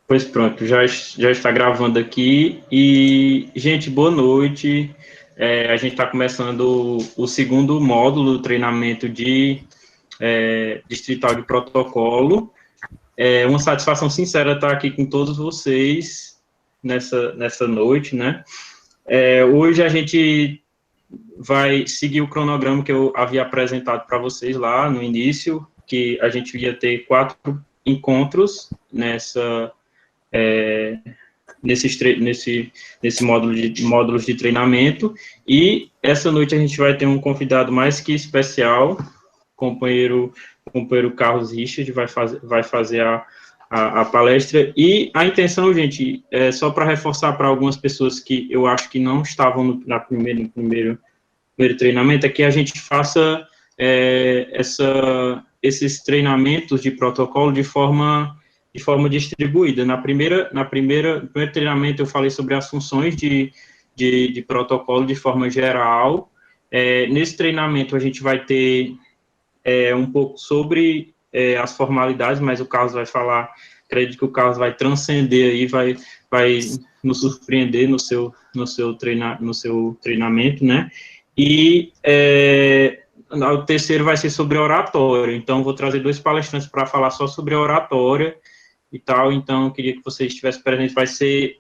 Pois pronto, já está gravando aqui. E, gente, boa noite. A gente está começando o segundo módulo do treinamento de distrital de protocolo. É uma satisfação sincera estar aqui com todos vocês nessa noite, né? Hoje a gente vai seguir o cronograma que eu havia apresentado para vocês lá no início, que a gente ia ter 4 encontros nesse módulos de treinamento, e essa noite a gente vai ter um convidado mais que especial, companheiro Carlos Richard, vai fazer a palestra, e a intenção, gente, é só para reforçar para algumas pessoas que eu acho que não estavam no primeiro treinamento, é que a gente faça esses treinamentos de protocolo de forma distribuída. No primeiro treinamento eu falei sobre as funções de protocolo de forma geral. Nesse treinamento a gente vai ter um pouco sobre as formalidades, mas o Carlos vai falar, acredito que o Carlos vai transcender aí, vai nos surpreender no seu treinamento, né? E o terceiro vai ser sobre oratória, então vou trazer 2 palestrantes para falar só sobre a oratória e tal, então eu queria que vocês estivessem presentes. Vai ser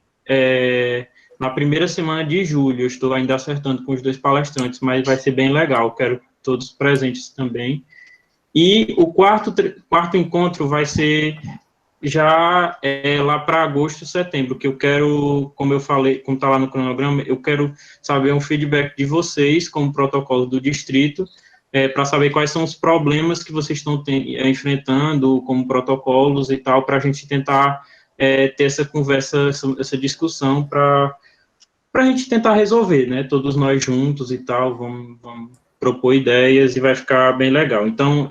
na primeira semana de julho, eu estou ainda acertando com os 2 palestrantes, mas vai ser bem legal, quero todos presentes também. E o quarto encontro vai ser já lá para agosto, setembro, que eu quero, como eu falei, como está lá no cronograma, eu quero saber um feedback de vocês, como protocolo do distrito, para saber quais são os problemas que vocês estão enfrentando como protocolos e tal, para a gente tentar ter essa conversa, essa discussão, para a gente tentar resolver, né, todos nós juntos e tal, vamos propor ideias e vai ficar bem legal. Então,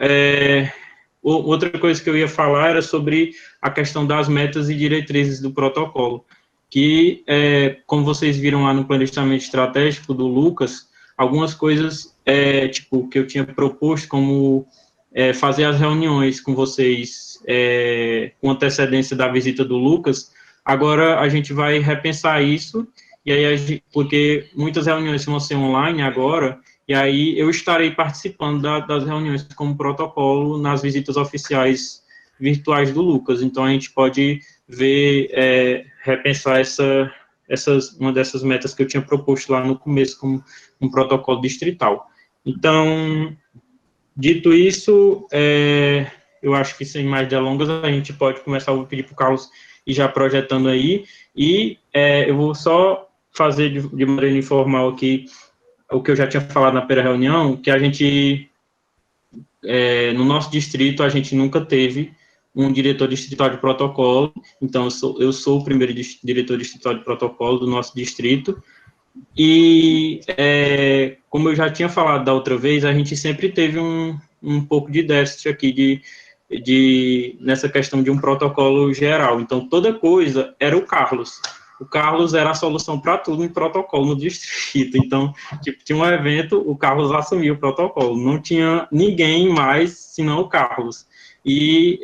outra coisa que eu ia falar era sobre a questão das metas e diretrizes do protocolo, que, como vocês viram lá no planejamento estratégico do Lucas, algumas coisas, tipo, que eu tinha proposto, como fazer as reuniões com vocês com antecedência da visita do Lucas, agora a gente vai repensar isso, e aí porque muitas reuniões vão ser online agora, e aí eu estarei participando das reuniões como protocolo nas visitas oficiais virtuais do Lucas. Então, a gente pode ver, repensar uma dessas metas que eu tinha proposto lá no começo, como um protocolo distrital. Então, dito isso, eu acho que sem mais delongas, a gente pode começar. Eu vou pedir para o Carlos ir já projetando aí, e eu vou só fazer de maneira informal aqui o que eu já tinha falado na primeira reunião, que a gente, no nosso distrito, a gente nunca teve um diretor distrital de protocolo, então eu sou o primeiro diretor distrital de protocolo do nosso distrito, e como eu já tinha falado da outra vez, a gente sempre teve um pouco de déficit aqui nessa questão de um protocolo geral, então toda coisa era o Carlos era a solução para tudo em protocolo no distrito. Então, tipo, tinha um evento, o Carlos assumiu o protocolo. Não tinha ninguém mais senão o Carlos. E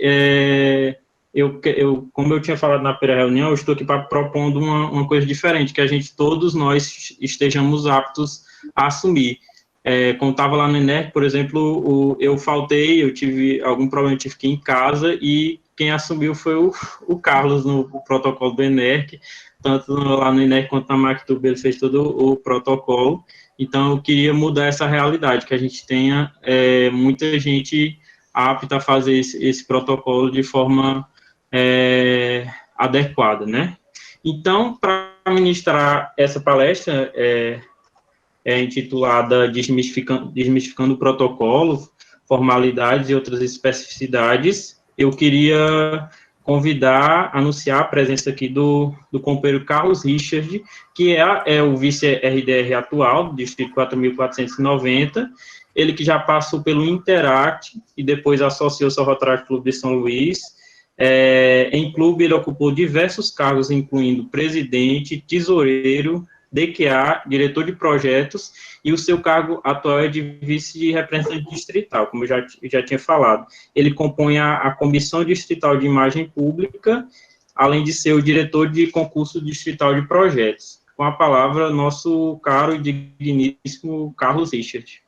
como eu tinha falado na primeira reunião, eu estou aqui propondo uma coisa diferente, que todos nós estejamos aptos a assumir. Como estava lá no ENERC, por exemplo, eu faltei, eu tive algum problema, eu tive que ir em casa, e quem assumiu foi o Carlos no protocolo do ENERC, tanto lá no INEC quanto na Mactub, ele fez todo o protocolo. Então, eu queria mudar essa realidade, que a gente tenha muita gente apta a fazer esse protocolo de forma adequada, né? Então, para ministrar essa palestra, intitulada Desmistificando o Protocolo, Formalidades e Outras Especificidades, eu queria anunciar a presença aqui do companheiro Carlos Richard, que é o vice-RDR atual, do Distrito 4.490, ele que já passou pelo Interact e depois associou-se ao Rotary Clube de São Luís. Em clube, ele ocupou diversos cargos, incluindo presidente, tesoureiro, DQA, diretor de projetos, e o seu cargo atual é de vice de representante distrital, como eu já tinha falado. Ele compõe a Comissão Distrital de Imagem Pública, além de ser o diretor de concurso distrital de projetos. Com a palavra, nosso caro e digníssimo Carlos Richard.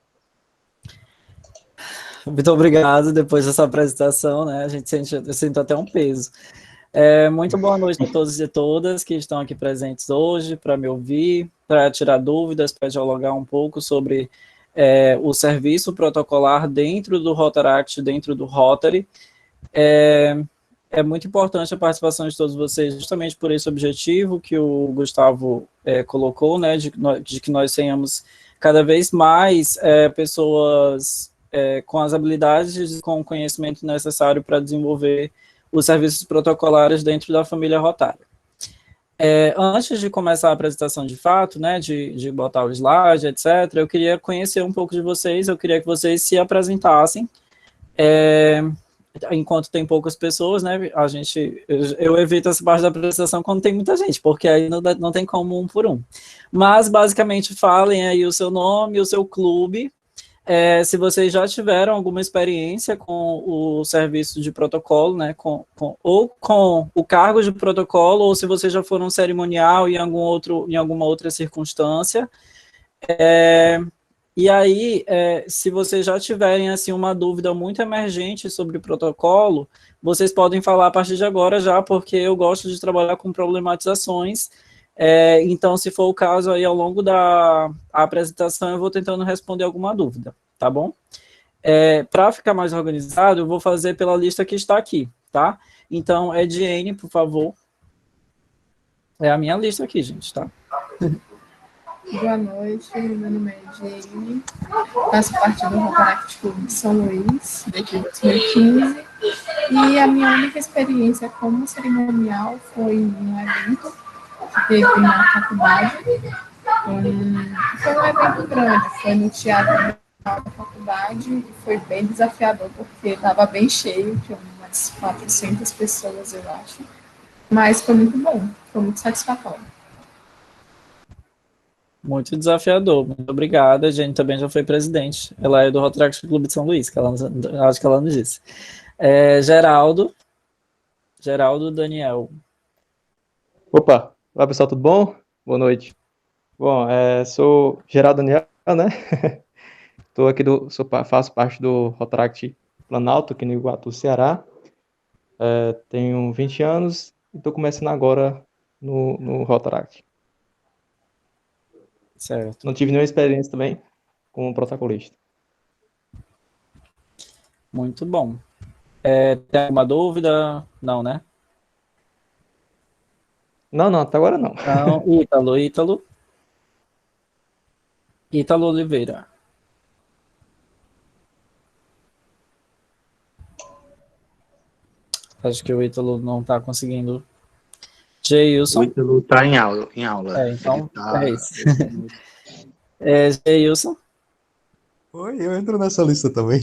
Muito obrigado. Depois dessa apresentação, né, eu sinto até um peso. Muito boa noite a todos e todas que estão aqui presentes hoje para me ouvir, para tirar dúvidas, para dialogar um pouco sobre o serviço protocolar dentro do Rotaract, dentro do Rotary. É muito importante a participação de todos vocês, justamente por esse objetivo que o Gustavo colocou, né, de que nós tenhamos cada vez mais pessoas com as habilidades e com o conhecimento necessário para desenvolver os serviços protocolares dentro da família Rotária. Antes de começar a apresentação de fato, né, de botar o slide, etc., eu queria conhecer um pouco de vocês, eu queria que vocês se apresentassem. Enquanto tem poucas pessoas, né, eu evito essa parte da apresentação quando tem muita gente, porque aí não tem como um por um. Mas, basicamente, falem aí o seu nome, o seu clube, se vocês já tiveram alguma experiência com o serviço de protocolo, né, ou com o cargo de protocolo, ou se vocês já foram cerimonial em alguma outra circunstância. E aí, se vocês já tiverem assim, uma dúvida muito emergente sobre protocolo, vocês podem falar a partir de agora já, porque eu gosto de trabalhar com problematizações. Então, se for o caso, aí ao longo da apresentação, eu vou tentando responder alguma dúvida, tá bom? Para ficar mais organizado, eu vou fazer pela lista que está aqui, tá? Então, Ediene, por favor. É a minha lista aqui, gente, tá? Boa noite, meu nome é Ediene, faço parte do Rotaract Clube de São Luís, desde 2015, e a minha única experiência como cerimonial foi um evento que teve na faculdade. Foi um evento grande, foi no teatro da faculdade e foi bem desafiador, porque estava bem cheio, tinha umas 400 pessoas, eu acho. Mas foi muito bom, foi muito satisfatório. Muito desafiador, muito obrigada. A gente também já foi presidente. Ela é do Rotaract Clube de São Luís, acho que ela nos disse. Geraldo Daniel. Opa, olá pessoal, tudo bom? Boa noite. Bom, sou Geraldo Daniel, né? Faço parte do Rotaract Planalto, aqui no Iguatu, Ceará. Tenho 20 anos e estou começando agora no Rotaract. Certo. Não tive nenhuma experiência também como protocolista. Muito bom. Tem alguma dúvida? Não, né? Não, até agora não. Então, Ítalo Oliveira. Acho que o Ítalo não está conseguindo. Geilson. O Ítalo está em aula. Então, é isso. Geilson. Oi, eu entro nessa lista também.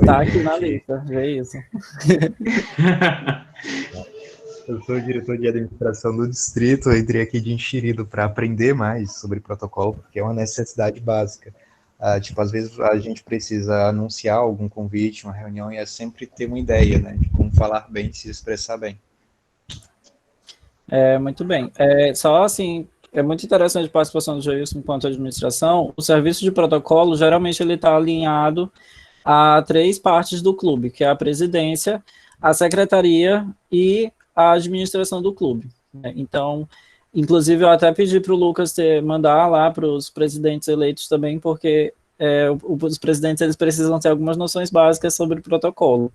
Tá aqui na lista, Geilson. Eu sou o diretor de administração do distrito, eu entrei aqui de enxerido para aprender mais sobre protocolo, porque é uma necessidade básica. Às vezes a gente precisa anunciar algum convite, uma reunião, e é sempre ter uma ideia, né, de como falar bem, se expressar bem. Muito bem. Só assim, é muito interessante a participação do Geilson enquanto administração. O serviço de protocolo, geralmente, ele está alinhado a 3 partes do clube, que é a presidência, a secretaria e a administração do clube. Então, inclusive, eu até pedi para o Lucas mandar lá para os presidentes eleitos também, porque os presidentes eles precisam ter algumas noções básicas sobre o protocolo.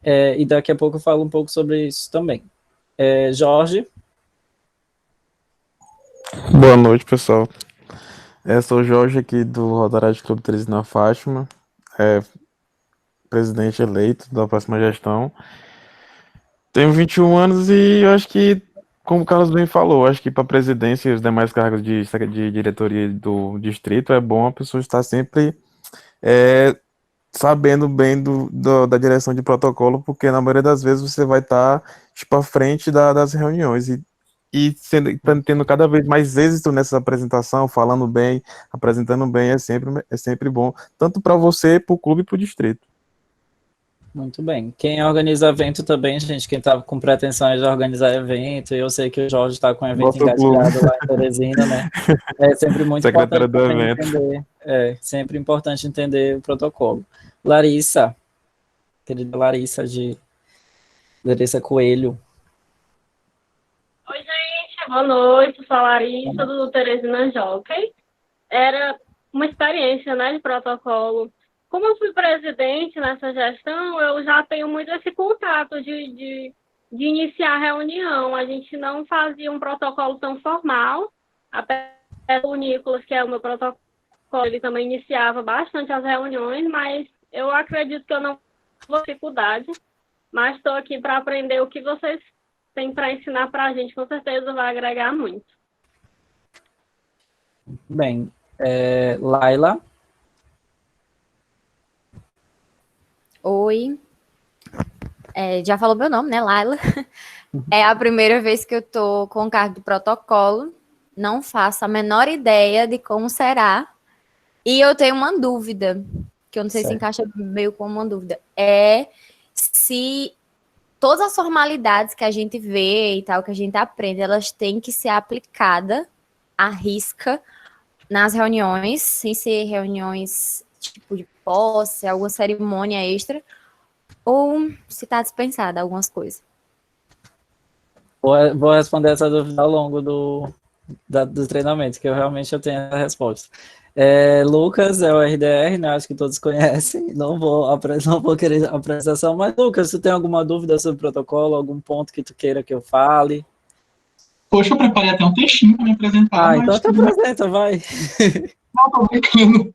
E daqui a pouco eu falo um pouco sobre isso também. Jorge. Boa noite, pessoal. Sou o Jorge aqui do Rotaract Clube Teresina Fátima, presidente eleito da próxima gestão. Tenho 21 anos e eu acho que, como o Carlos bem falou, acho que para a presidência e os demais cargos de diretoria do distrito é bom a pessoa estar sempre sabendo bem da direção de protocolo, porque na maioria das vezes você vai estar à frente das reuniões e e tendo cada vez mais êxito nessa apresentação, falando bem, apresentando bem, é sempre bom, tanto para você, para o clube e para o distrito. Muito bem. Quem organiza evento também, gente, quem está com pretensões de organizar evento, eu sei que o Jorge está com um evento engatilhado lá em Teresina, né? É sempre muito importante entender. É sempre importante entender o protocolo. Larissa, querida Larissa Coelho. Oi, gente, boa noite. Sou a Larissa do Teresina Jockey. Era uma experiência, né, de protocolo. Como eu fui presidente nessa gestão, eu já tenho muito esse contato de iniciar a reunião. A gente não fazia um protocolo tão formal, apesar do Nicolas, que é o meu protocolo, ele também iniciava bastante as reuniões, mas eu acredito que eu não vou ter dificuldade, mas estou aqui para aprender o que vocês têm para ensinar para a gente, com certeza vai agregar muito. Bem, Laila. Oi, já falou meu nome, né, Laila? É a primeira vez que eu tô com o cargo de protocolo, não faço a menor ideia de como será, e eu tenho uma dúvida, que eu não sei se encaixa meio com uma dúvida, é se todas as formalidades que a gente vê e tal, que a gente aprende, elas têm que ser aplicadas à risca nas reuniões, sem ser reuniões tipo de posse, alguma cerimônia extra, ou se está dispensada algumas coisas. Vou responder essa dúvida ao longo do treinamento, que eu realmente tenho a resposta. Lucas é o RDR, né? Acho que todos conhecem. Não vou querer a apresentação, mas Lucas, você tem alguma dúvida sobre o protocolo, algum ponto que tu queira que eu fale? Poxa, eu preparei até um textinho para me apresentar. Então te apresenta, vai. Não, tô brincando.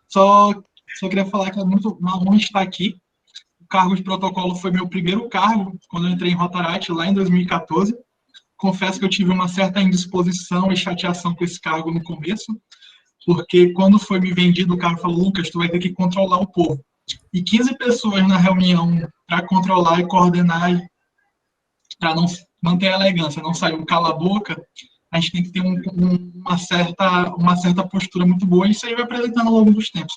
Só queria falar que é muito uma honra estar aqui. O cargo de protocolo foi meu primeiro cargo quando eu entrei em Rotaract, lá em 2014. Confesso que eu tive uma certa indisposição e chateação com esse cargo no começo, porque quando foi me vendido, o cara falou, Lucas, tu vai ter que controlar o povo. E 15 pessoas na reunião para controlar e coordenar, para não manter a elegância, não sair um cala-boca, a gente tem que ter uma certa postura muito boa, e isso aí vai apresentando ao longo dos tempos.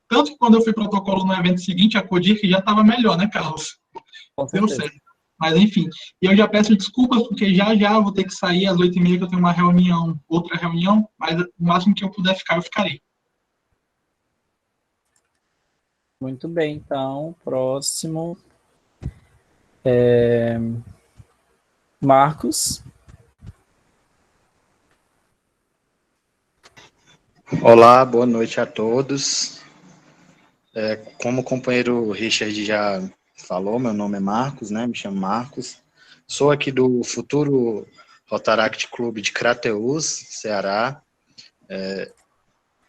Tanto que quando eu fui protocolo no evento seguinte, a Codir, que já estava melhor, né, Carlos? Deu certo. Mas, enfim, e eu já peço desculpas, porque já vou ter que sair às 8h30, que eu tenho uma reunião, outra reunião, mas o máximo que eu puder ficar, eu ficarei. Muito bem, então, próximo. Marcos. Olá, boa noite a todos. Como o companheiro Richard já falou, meu nome é Marcos, né? Me chamo Marcos. Sou aqui do futuro Rotaract Clube de Crateús, Ceará.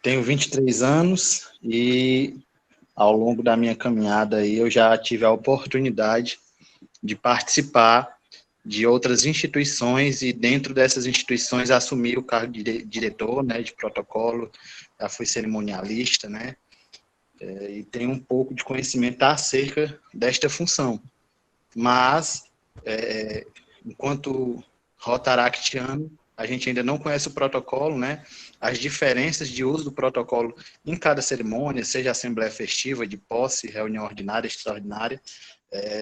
Tenho 23 anos e ao longo da minha caminhada aí eu já tive a oportunidade de participar de outras instituições e dentro dessas instituições assumir o cargo de diretor, né, de protocolo, já fui cerimonialista, né, e tenho um pouco de conhecimento acerca desta função. Mas, enquanto rotaractiano, a gente ainda não conhece o protocolo, né, as diferenças de uso do protocolo em cada cerimônia, seja assembleia festiva, de posse, reunião ordinária, extraordinária,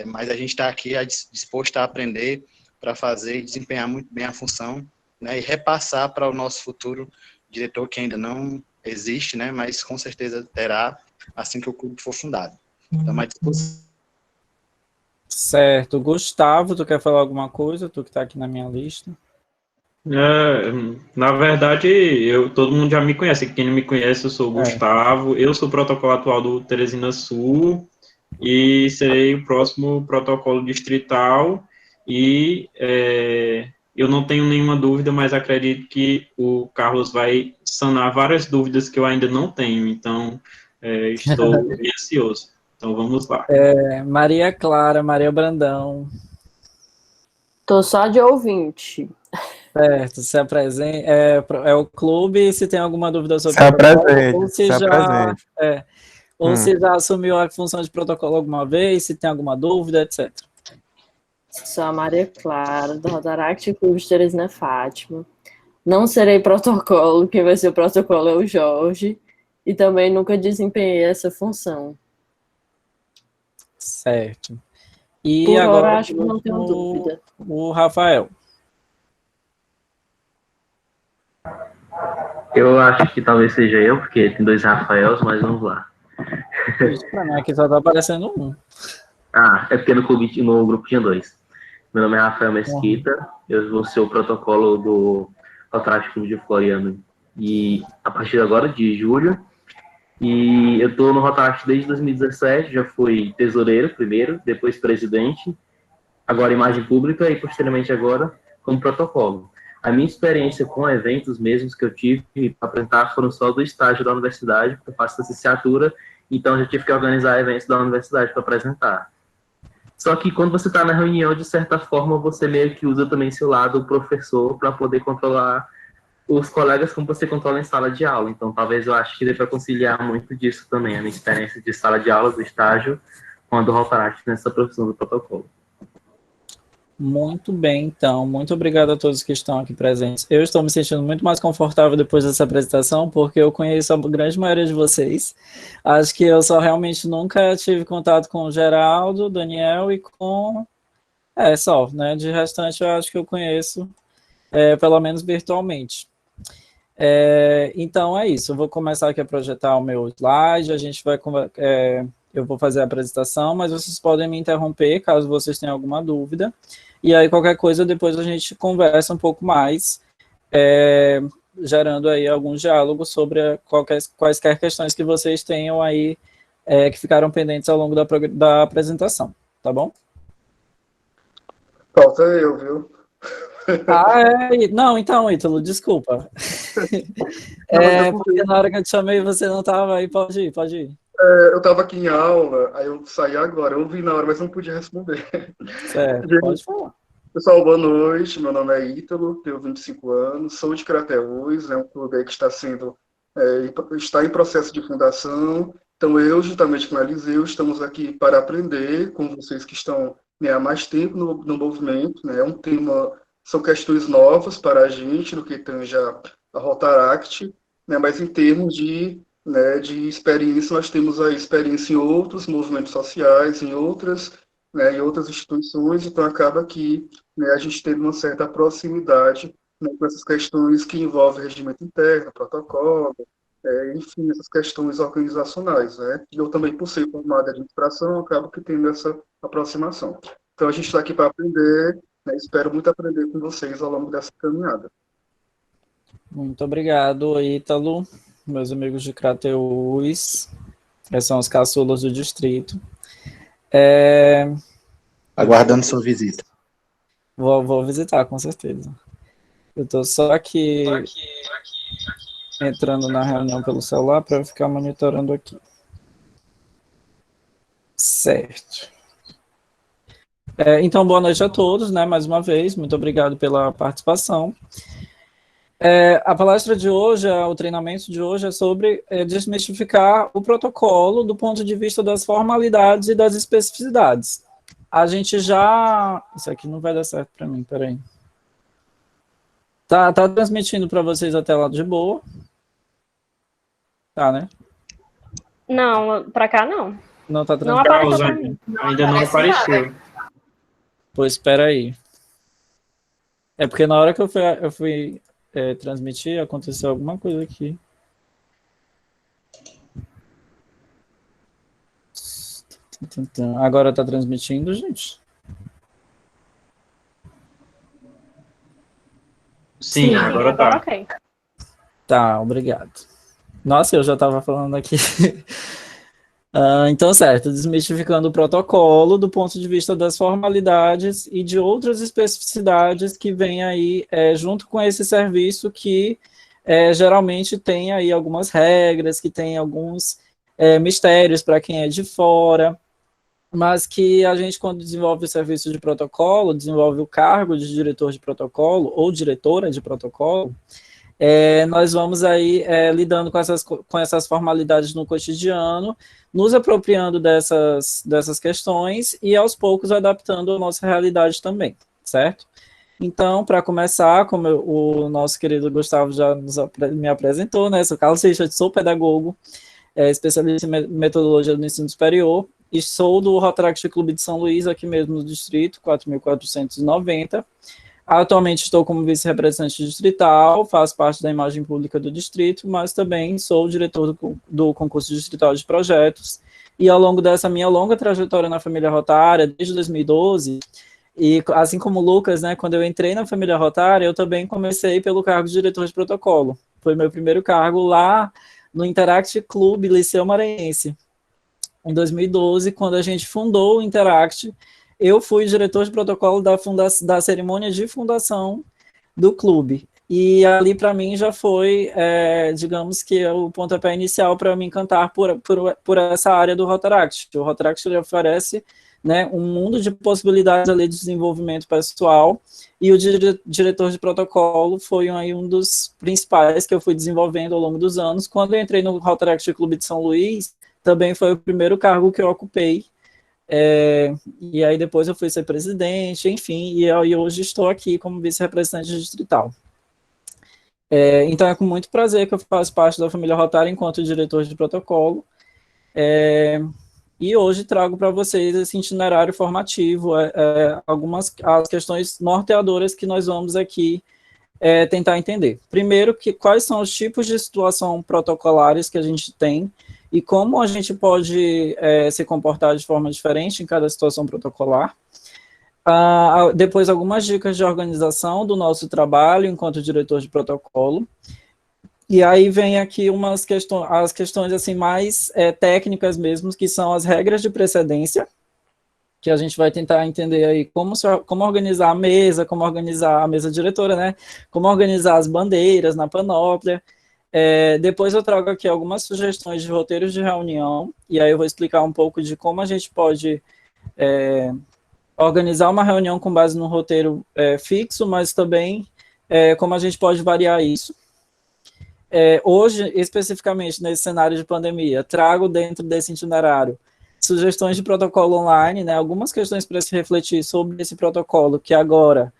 mas a gente está aqui disposto a aprender para fazer e desempenhar muito bem a função, né, e repassar para o nosso futuro diretor, que ainda não existe, né, mas com certeza terá assim que o clube for fundado. Então, à disposição. Certo. Gustavo, tu quer falar alguma coisa? Tu que está aqui na minha lista. Na verdade, todo mundo já me conhece. Quem não me conhece, eu sou o Gustavo. Eu sou o protocolo atual do Teresina Sul e serei o próximo protocolo distrital. E eu não tenho nenhuma dúvida, mas acredito que o Carlos vai sanar várias dúvidas que eu ainda não tenho. Então, estou bem ansioso. Então, vamos lá. Maria Clara, Maria Brandão. Tô só de ouvinte. Certo, se apresente. É o clube, se tem alguma dúvida sobre se o protocolo, apresente, ou se já, ou se já assumiu a função de protocolo alguma vez, se tem alguma dúvida, etc. Sou a Maria Clara, do Rotaract Clube de Teresina Fátima. Não serei protocolo, quem vai ser o protocolo é o Jorge. E também nunca desempenhei essa função. Certo. E Por agora hora, acho que não tenho dúvida. o Rafael. Eu acho que talvez seja eu, porque tem 2 Rafaels, mas vamos lá. Isso pra mim aqui só tá aparecendo um. Ah, é porque no grupo tinha 2. Meu nome é Rafael Mesquita, eu vou ser o protocolo do Rotaract Clube de Floriano e a partir de agora, de julho. E eu estou no Rotaract desde 2017, já fui tesoureiro primeiro, depois presidente, agora imagem pública e posteriormente agora como protocolo. A minha experiência com eventos mesmos que eu tive para apresentar foram só do estágio da universidade, porque eu faço licenciatura, então eu já tive que organizar eventos da universidade para apresentar. Só que quando você está na reunião, de certa forma, você meio que usa também seu lado, o professor, para poder controlar os colegas como você controla em sala de aula. Então, talvez eu acho que dê para conciliar muito disso também, a minha experiência de sala de aula, do estágio, com a do Rotaract nessa profissão do protocolo. Muito bem, então. Muito obrigado a todos que estão aqui presentes. Eu estou me sentindo muito mais confortável depois dessa apresentação, porque eu conheço a grande maioria de vocês. Acho que eu só realmente nunca tive contato com o Geraldo, Daniel e com... só, né? De restante, eu acho que eu conheço, pelo menos virtualmente. Então, é isso. Eu vou começar aqui a projetar o meu slide, a gente vai... eu vou fazer a apresentação, mas vocês podem me interromper caso vocês tenham alguma dúvida. E aí, qualquer coisa, depois a gente conversa um pouco mais, gerando aí alguns diálogos sobre quaisquer questões que vocês tenham aí, que ficaram pendentes ao longo da apresentação, tá bom? Falta eu, viu? Não, então, Ítalo, desculpa. Porque na hora que eu te chamei, você não estava aí, pode ir. Eu estava aqui em aula, aí eu saí agora. Eu vi na hora, mas não podia responder. Certo, pode falar. Pessoal, boa noite. Meu nome é Ítalo, tenho 25 anos, sou de Crateús, é um clube aí que está em processo de fundação. Então, eu, juntamente com a Eliseu, estamos aqui para aprender com vocês que estão há mais tempo no movimento. Né? É um tema, são questões novas para a gente, no que tange a Rotaract, né? Mas em termos de experiência, nós temos a experiência em outros movimentos sociais, em outras instituições, então acaba que a gente tem uma certa proximidade, né, com essas questões que envolvem regimento interno, protocolo, enfim, essas questões organizacionais. Né? E eu também, por ser formado em administração, acabo que tendo essa aproximação. Então a gente está aqui para aprender, né, espero muito aprender com vocês ao longo dessa caminhada. Muito obrigado, Ítalo. Meus amigos de Crateús, esses são os caçulas do distrito. Aguardando sua visita. Vou visitar, com certeza. Eu estou só aqui entrando na reunião pelo celular para eu ficar monitorando aqui. Certo. Então, boa noite a todos, né? Mais uma vez, muito obrigado pela participação. A palestra de hoje, o treinamento de hoje é sobre desmistificar o protocolo do ponto de vista das formalidades e das especificidades. A gente já... Isso aqui não vai dar certo para mim, peraí. Tá transmitindo para vocês a tela de boa? Tá, né? Não, para cá não. Não tá Não apareceu para mim. Ainda não apareceu. Pois espera aí. É porque na hora que eu fui transmitir, aconteceu alguma coisa aqui. Agora tá transmitindo, gente? Sim, agora tá. Ok. Tá, obrigado. Nossa, eu já estava falando aqui. Então, certo, desmistificando o protocolo do ponto de vista das formalidades e de outras especificidades que vêm aí junto com esse serviço que geralmente tem aí algumas regras, que tem alguns mistérios para quem é de fora, mas que a gente, quando desenvolve o serviço de protocolo, desenvolve o cargo de diretor de protocolo ou diretora de protocolo, Nós vamos aí lidando com essas formalidades no cotidiano, nos apropriando dessas questões e, aos poucos, adaptando a nossa realidade também, certo? Então, para começar, como o nosso querido Gustavo já me apresentou, né, sou Carlos Richard, sou pedagogo, especialista em metodologia do ensino superior, e sou do Rotaract Clube de São Luís, aqui mesmo no distrito, 4.490. Atualmente estou como vice-representante distrital, faço parte da imagem pública do distrito, mas também sou diretor do concurso distrital de projetos, e ao longo dessa minha longa trajetória na família Rotária, desde 2012, e assim como o Lucas, né, quando eu entrei na família Rotária, eu também comecei pelo cargo de diretor de protocolo. Foi meu primeiro cargo lá no Interact Clube Liceu Maranhense. Em 2012, quando a gente fundou o Interact, eu fui diretor de protocolo da cerimônia de fundação do clube. E ali, para mim, já foi, digamos que, o pontapé inicial para me encantar por essa área do Rotaract. O Rotaract ele oferece, né, um mundo de possibilidades ali de desenvolvimento pessoal, e o diretor de protocolo foi aí um dos principais que eu fui desenvolvendo ao longo dos anos. Quando eu entrei no Rotaract Clube de São Luís, também foi o primeiro cargo que eu ocupei, e aí depois eu fui ser presidente, enfim, e hoje estou aqui como vice-representante distrital. Então é com muito prazer que eu faço parte da família Rotária enquanto diretor de protocolo, e hoje trago para vocês esse itinerário formativo, algumas as questões norteadoras que nós vamos aqui tentar entender. Primeiro, quais são os tipos de situação protocolares que a gente tem e como a gente pode se comportar de forma diferente em cada situação protocolar. Depois, algumas dicas de organização do nosso trabalho enquanto diretor de protocolo. E aí vem aqui as questões assim, mais técnicas mesmo, que são as regras de precedência, que a gente vai tentar entender aí como organizar a mesa, como organizar a mesa diretora, né? Como organizar as bandeiras na panóplia. Depois eu trago aqui algumas sugestões de roteiros de reunião, e aí eu vou explicar um pouco de como a gente pode organizar uma reunião com base num roteiro fixo, mas também como a gente pode variar isso. Hoje, especificamente nesse cenário de pandemia, trago dentro desse itinerário sugestões de protocolo online, né, algumas questões para se refletir sobre esse protocolo, que agora,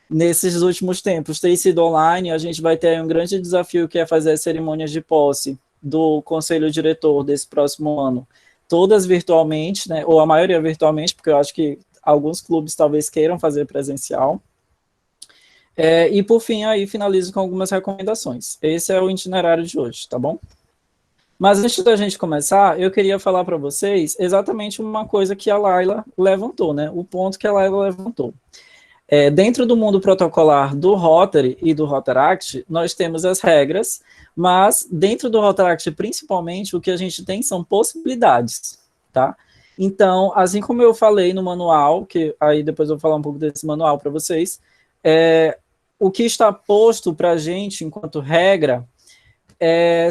nesses últimos tempos, tem sido online. A gente vai ter um grande desafio, que é fazer as cerimônias de posse do conselho diretor desse próximo ano, todas virtualmente, né, ou a maioria virtualmente, porque eu acho que alguns clubes talvez queiram fazer presencial. E, por fim, aí finalizo com algumas recomendações. Esse é o itinerário de hoje, tá bom? Mas antes da gente começar, eu queria falar para vocês exatamente uma coisa que a Laila levantou, né? O ponto que a Laila levantou. Dentro do mundo protocolar do Rotary e do Rotaract, nós temos as regras, mas dentro do Rotaract, principalmente, o que a gente tem são possibilidades, tá? Então, assim como eu falei no manual, que aí depois eu vou falar um pouco desse manual para vocês, o que está posto para a gente enquanto regra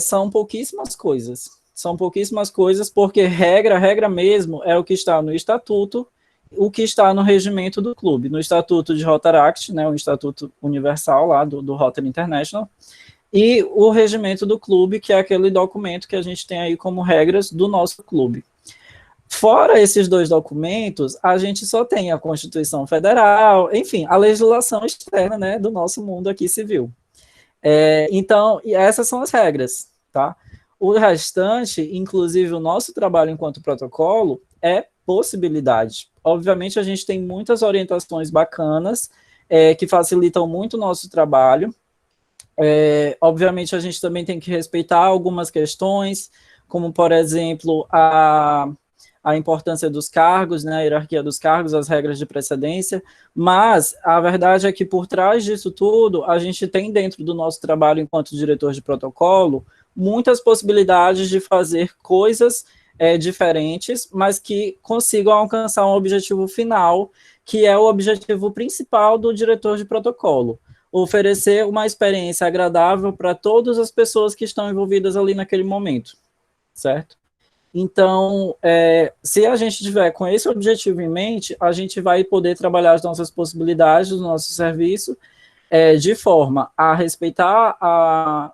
são pouquíssimas coisas. São pouquíssimas coisas, porque regra mesmo é o que está no estatuto, o que está no regimento do clube, no estatuto de Rotaract, né, o estatuto universal lá do Rotary International, e o regimento do clube, que é aquele documento que a gente tem aí como regras do nosso clube. Fora esses dois documentos, a gente só tem a Constituição Federal, enfim, a legislação externa, né, do nosso mundo aqui civil. Então, essas são as regras, tá? O restante, inclusive o nosso trabalho enquanto protocolo, é possibilidade. Obviamente, a gente tem muitas orientações bacanas, que facilitam muito o nosso trabalho. Obviamente, a gente também tem que respeitar algumas questões, como, por exemplo, a importância dos cargos, né, a hierarquia dos cargos, as regras de precedência, mas a verdade é que por trás disso tudo, a gente tem dentro do nosso trabalho enquanto diretor de protocolo, muitas possibilidades de fazer coisas diferentes, mas que consigam alcançar um objetivo final, que é o objetivo principal do diretor de protocolo, oferecer uma experiência agradável para todas as pessoas que estão envolvidas ali naquele momento, certo? Então, se a gente tiver com esse objetivo em mente, a gente vai poder trabalhar as nossas possibilidades do nosso serviço de forma a respeitar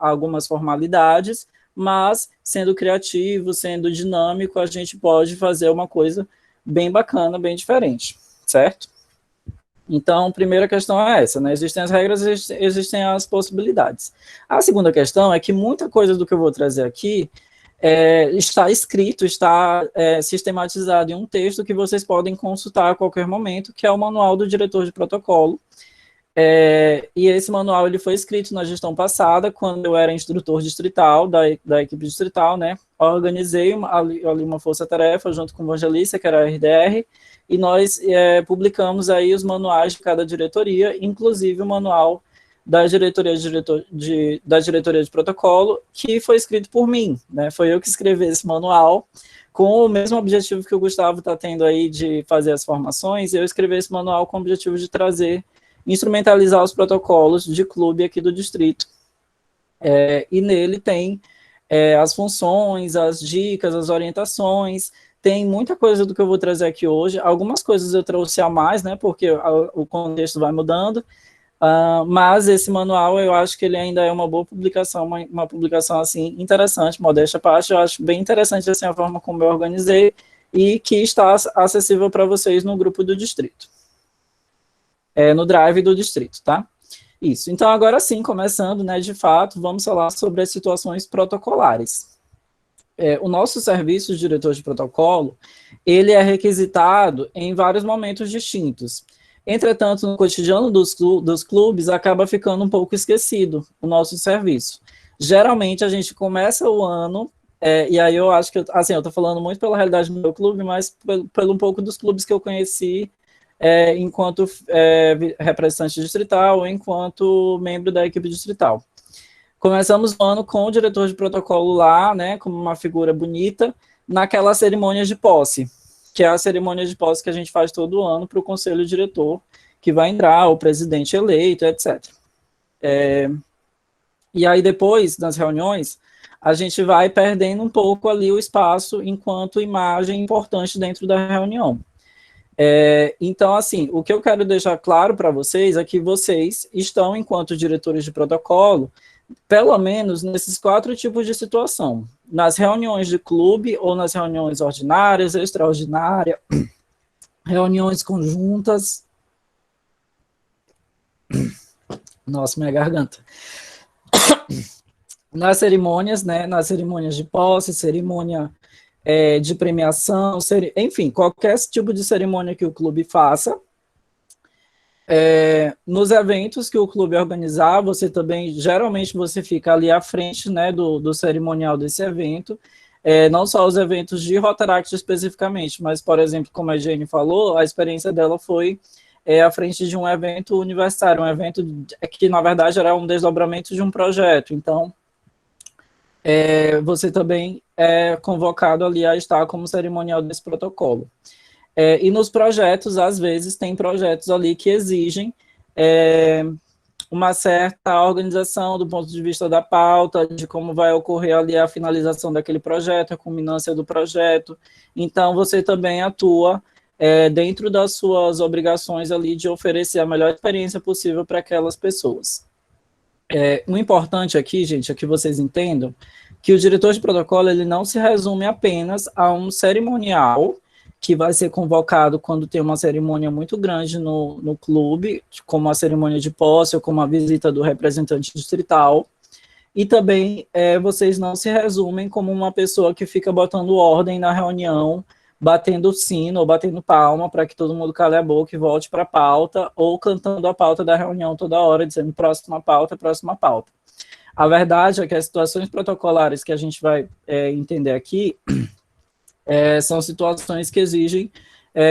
algumas formalidades, mas sendo criativo, sendo dinâmico, a gente pode fazer uma coisa bem bacana, bem diferente, certo? Então, a primeira questão é essa, né? Existem as regras, existem as possibilidades. A segunda questão é que muita coisa do que eu vou trazer aqui está escrito, está sistematizado em um texto que vocês podem consultar a qualquer momento, que é o Manual do Diretor de Protocolo. E esse manual ele foi escrito na gestão passada, quando eu era instrutor distrital da equipe distrital, né? Organizei ali uma força-tarefa junto com o Evangelista, que era a RDR, e nós publicamos aí os manuais de cada diretoria, inclusive o manual da diretoria de protocolo, que foi escrito por mim, né? Foi eu que escrevi esse manual, com o mesmo objetivo que o Gustavo está tendo aí de fazer as formações. Eu escrevi esse manual com o objetivo de instrumentalizar os protocolos de clube aqui do distrito. E nele tem as funções, as dicas, as orientações. Tem muita coisa do que eu vou trazer aqui hoje. Algumas coisas eu trouxe a mais, né, porque o contexto vai mudando, mas esse manual eu acho que ele ainda é uma boa publicação, uma publicação assim interessante, modéstia à parte. Eu acho bem interessante assim, a forma como eu organizei e que está acessível para vocês no grupo do distrito, no Drive do distrito, tá? Isso. Então, agora sim, começando, né, de fato, vamos falar sobre as situações protocolares. O nosso serviço de diretor de protocolo, ele é requisitado em vários momentos distintos. Entretanto, no cotidiano dos clubes, acaba ficando um pouco esquecido o nosso serviço. Geralmente, a gente começa o ano, e aí eu acho que, assim, eu estou falando muito pela realidade do meu clube, mas pelo um pouco dos clubes que eu conheci, enquanto representante distrital ou enquanto membro da equipe distrital. Começamos o ano com o diretor de protocolo lá, né, como uma figura bonita, naquela cerimônia de posse, que é a cerimônia de posse que a gente faz todo ano para o conselho diretor, que vai entrar, o presidente eleito, etc. E aí depois, nas reuniões, a gente vai perdendo um pouco ali o espaço enquanto imagem importante dentro da reunião. Então, assim, o que eu quero deixar claro para vocês é que vocês estão, enquanto diretores de protocolo, pelo menos nesses 4 tipos de situação: nas reuniões de clube ou nas reuniões ordinárias, extraordinárias, reuniões conjuntas. Nossa, minha garganta. Nas cerimônias, né, nas cerimônias de posse, cerimônia de premiação, enfim, qualquer tipo de cerimônia que o clube faça. Nos eventos que o clube organizar, você também, geralmente você fica ali à frente, né, do cerimonial desse evento, não só os eventos de Rotaract especificamente, mas, por exemplo, como a Jane falou, a experiência dela foi à frente de um evento universitário, um evento que, na verdade, era um desdobramento de um projeto. Então, você também é convocado ali a estar como cerimonial desse protocolo. E nos projetos, às vezes, tem projetos ali que exigem uma certa organização do ponto de vista da pauta, de como vai ocorrer ali a finalização daquele projeto, a culminância do projeto. Então, você também atua dentro das suas obrigações ali de oferecer a melhor experiência possível para aquelas pessoas. O importante aqui, gente, é que vocês entendam que o diretor de protocolo ele não se resume apenas a um cerimonial que vai ser convocado quando tem uma cerimônia muito grande no clube, como a cerimônia de posse ou como a visita do representante distrital. E também vocês não se resumem como uma pessoa que fica botando ordem na reunião, batendo sino ou batendo palma para que todo mundo cale a boca e volte para a pauta, ou cantando a pauta da reunião toda hora, dizendo próxima pauta, próxima pauta. A verdade é que as situações protocolares que a gente vai entender aqui são situações que exigem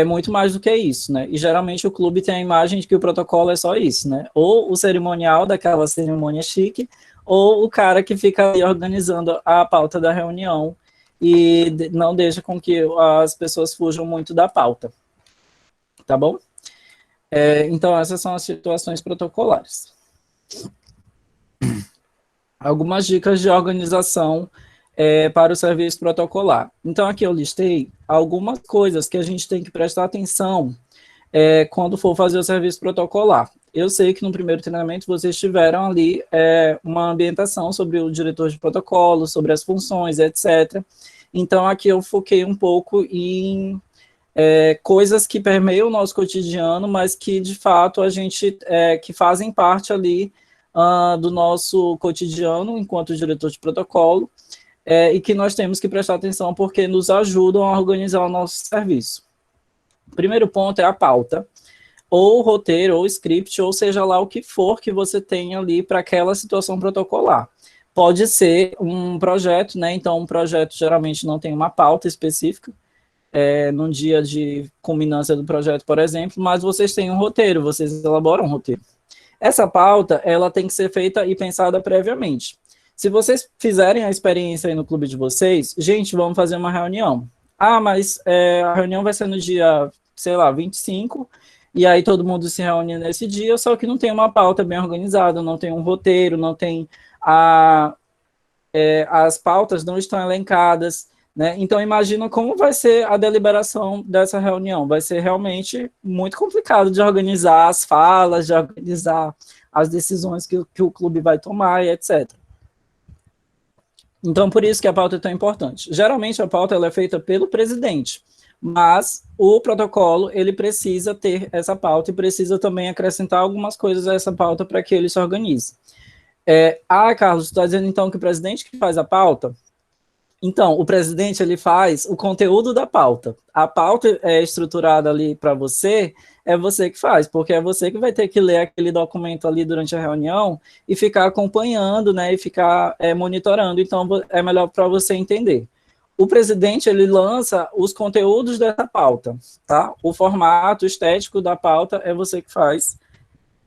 muito mais do que isso, né? E geralmente o clube tem a imagem de que o protocolo é só isso, né? Ou o cerimonial daquela cerimônia chique, ou o cara que fica ali organizando a pauta da reunião e não deixa com que as pessoas fujam muito da pauta. Tá bom? Então, essas são as situações protocolares. Algumas dicas de organização para o serviço protocolar. Então, aqui eu listei algumas coisas que a gente tem que prestar atenção quando for fazer o serviço protocolar. eu sei que no primeiro treinamento vocês tiveram ali uma ambientação sobre o diretor de protocolo, sobre as funções, etc. Então, aqui eu foquei um pouco em coisas que permeiam o nosso cotidiano, mas que, de fato, que fazem parte ali do nosso cotidiano enquanto diretor de protocolo, e que nós temos que prestar atenção porque nos ajudam a organizar o nosso serviço. O primeiro ponto é a pauta, ou roteiro, ou script, ou seja lá o que for que você tem ali para aquela situação protocolar. Pode ser um projeto, né? Então, um projeto geralmente não tem uma pauta específica, num dia de culminância do projeto, por exemplo, mas vocês têm um roteiro, vocês elaboram um roteiro. Essa pauta, ela tem que ser feita e pensada previamente. Se vocês fizerem a experiência aí no clube de vocês, gente, vamos fazer uma reunião. Ah, mas a reunião vai ser no dia, sei lá, 25, e aí todo mundo se reúne nesse dia, só que não tem uma pauta bem organizada, não tem um roteiro, não tem as pautas não estão elencadas, né? Então, imagina como vai ser a deliberação dessa reunião. Vai ser realmente muito complicado de organizar as falas, de organizar as decisões que o clube vai tomar, e etc. Então, por isso que a pauta é tão importante. Geralmente, a pauta ela é feita pelo presidente, mas o protocolo, ele precisa ter essa pauta e precisa também acrescentar algumas coisas a essa pauta para que ele se organize. Carlos, você está dizendo, então, que o presidente que faz a pauta? Então, o presidente, ele faz o conteúdo da pauta. A pauta é estruturada ali para você, é você que faz, porque é você que vai ter que ler aquele documento ali durante a reunião e ficar acompanhando, né, e ficar monitorando. Então, é melhor para você entender. O presidente, ele lança os conteúdos dessa pauta, tá? O formato estético da pauta é você que faz.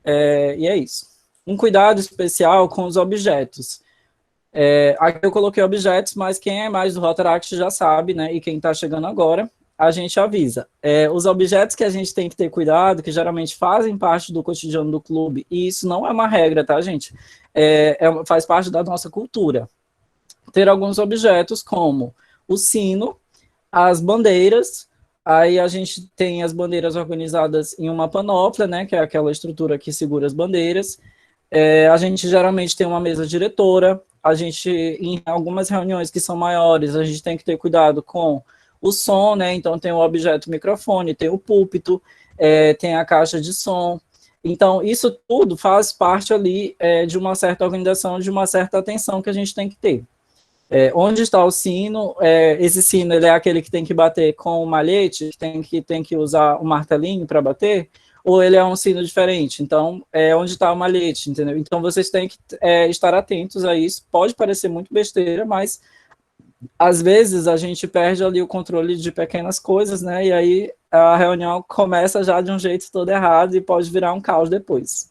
E é isso. Um cuidado especial com os objetos. Aqui eu coloquei objetos, mas quem é mais do Rotaract já sabe, né? E quem está chegando agora, a gente avisa. Os objetos que a gente tem que ter cuidado, que geralmente fazem parte do cotidiano do clube, e isso não é uma regra, tá, gente? Faz parte da nossa cultura. Ter alguns objetos como o sino, as bandeiras, aí a gente tem as bandeiras organizadas em uma panóplia, né? Que é aquela estrutura que segura as bandeiras. A gente geralmente tem uma mesa diretora. A gente, em algumas reuniões que são maiores, a gente tem que ter cuidado com o som, né? Então, tem o objeto microfone, tem o púlpito, tem a caixa de som. Então, isso tudo faz parte ali de uma certa organização, de uma certa atenção que a gente tem que ter. Onde está o sino? Esse sino, ele é aquele que tem que bater com o malhete, tem que usar o martelinho para bater, ou ele é um sino diferente? Então, onde está o malhete, entendeu? Então, vocês têm que estar atentos a isso. Pode parecer muito besteira, mas, às vezes, a gente perde ali o controle de pequenas coisas, né? E aí, a reunião começa já de um jeito todo errado e pode virar um caos depois.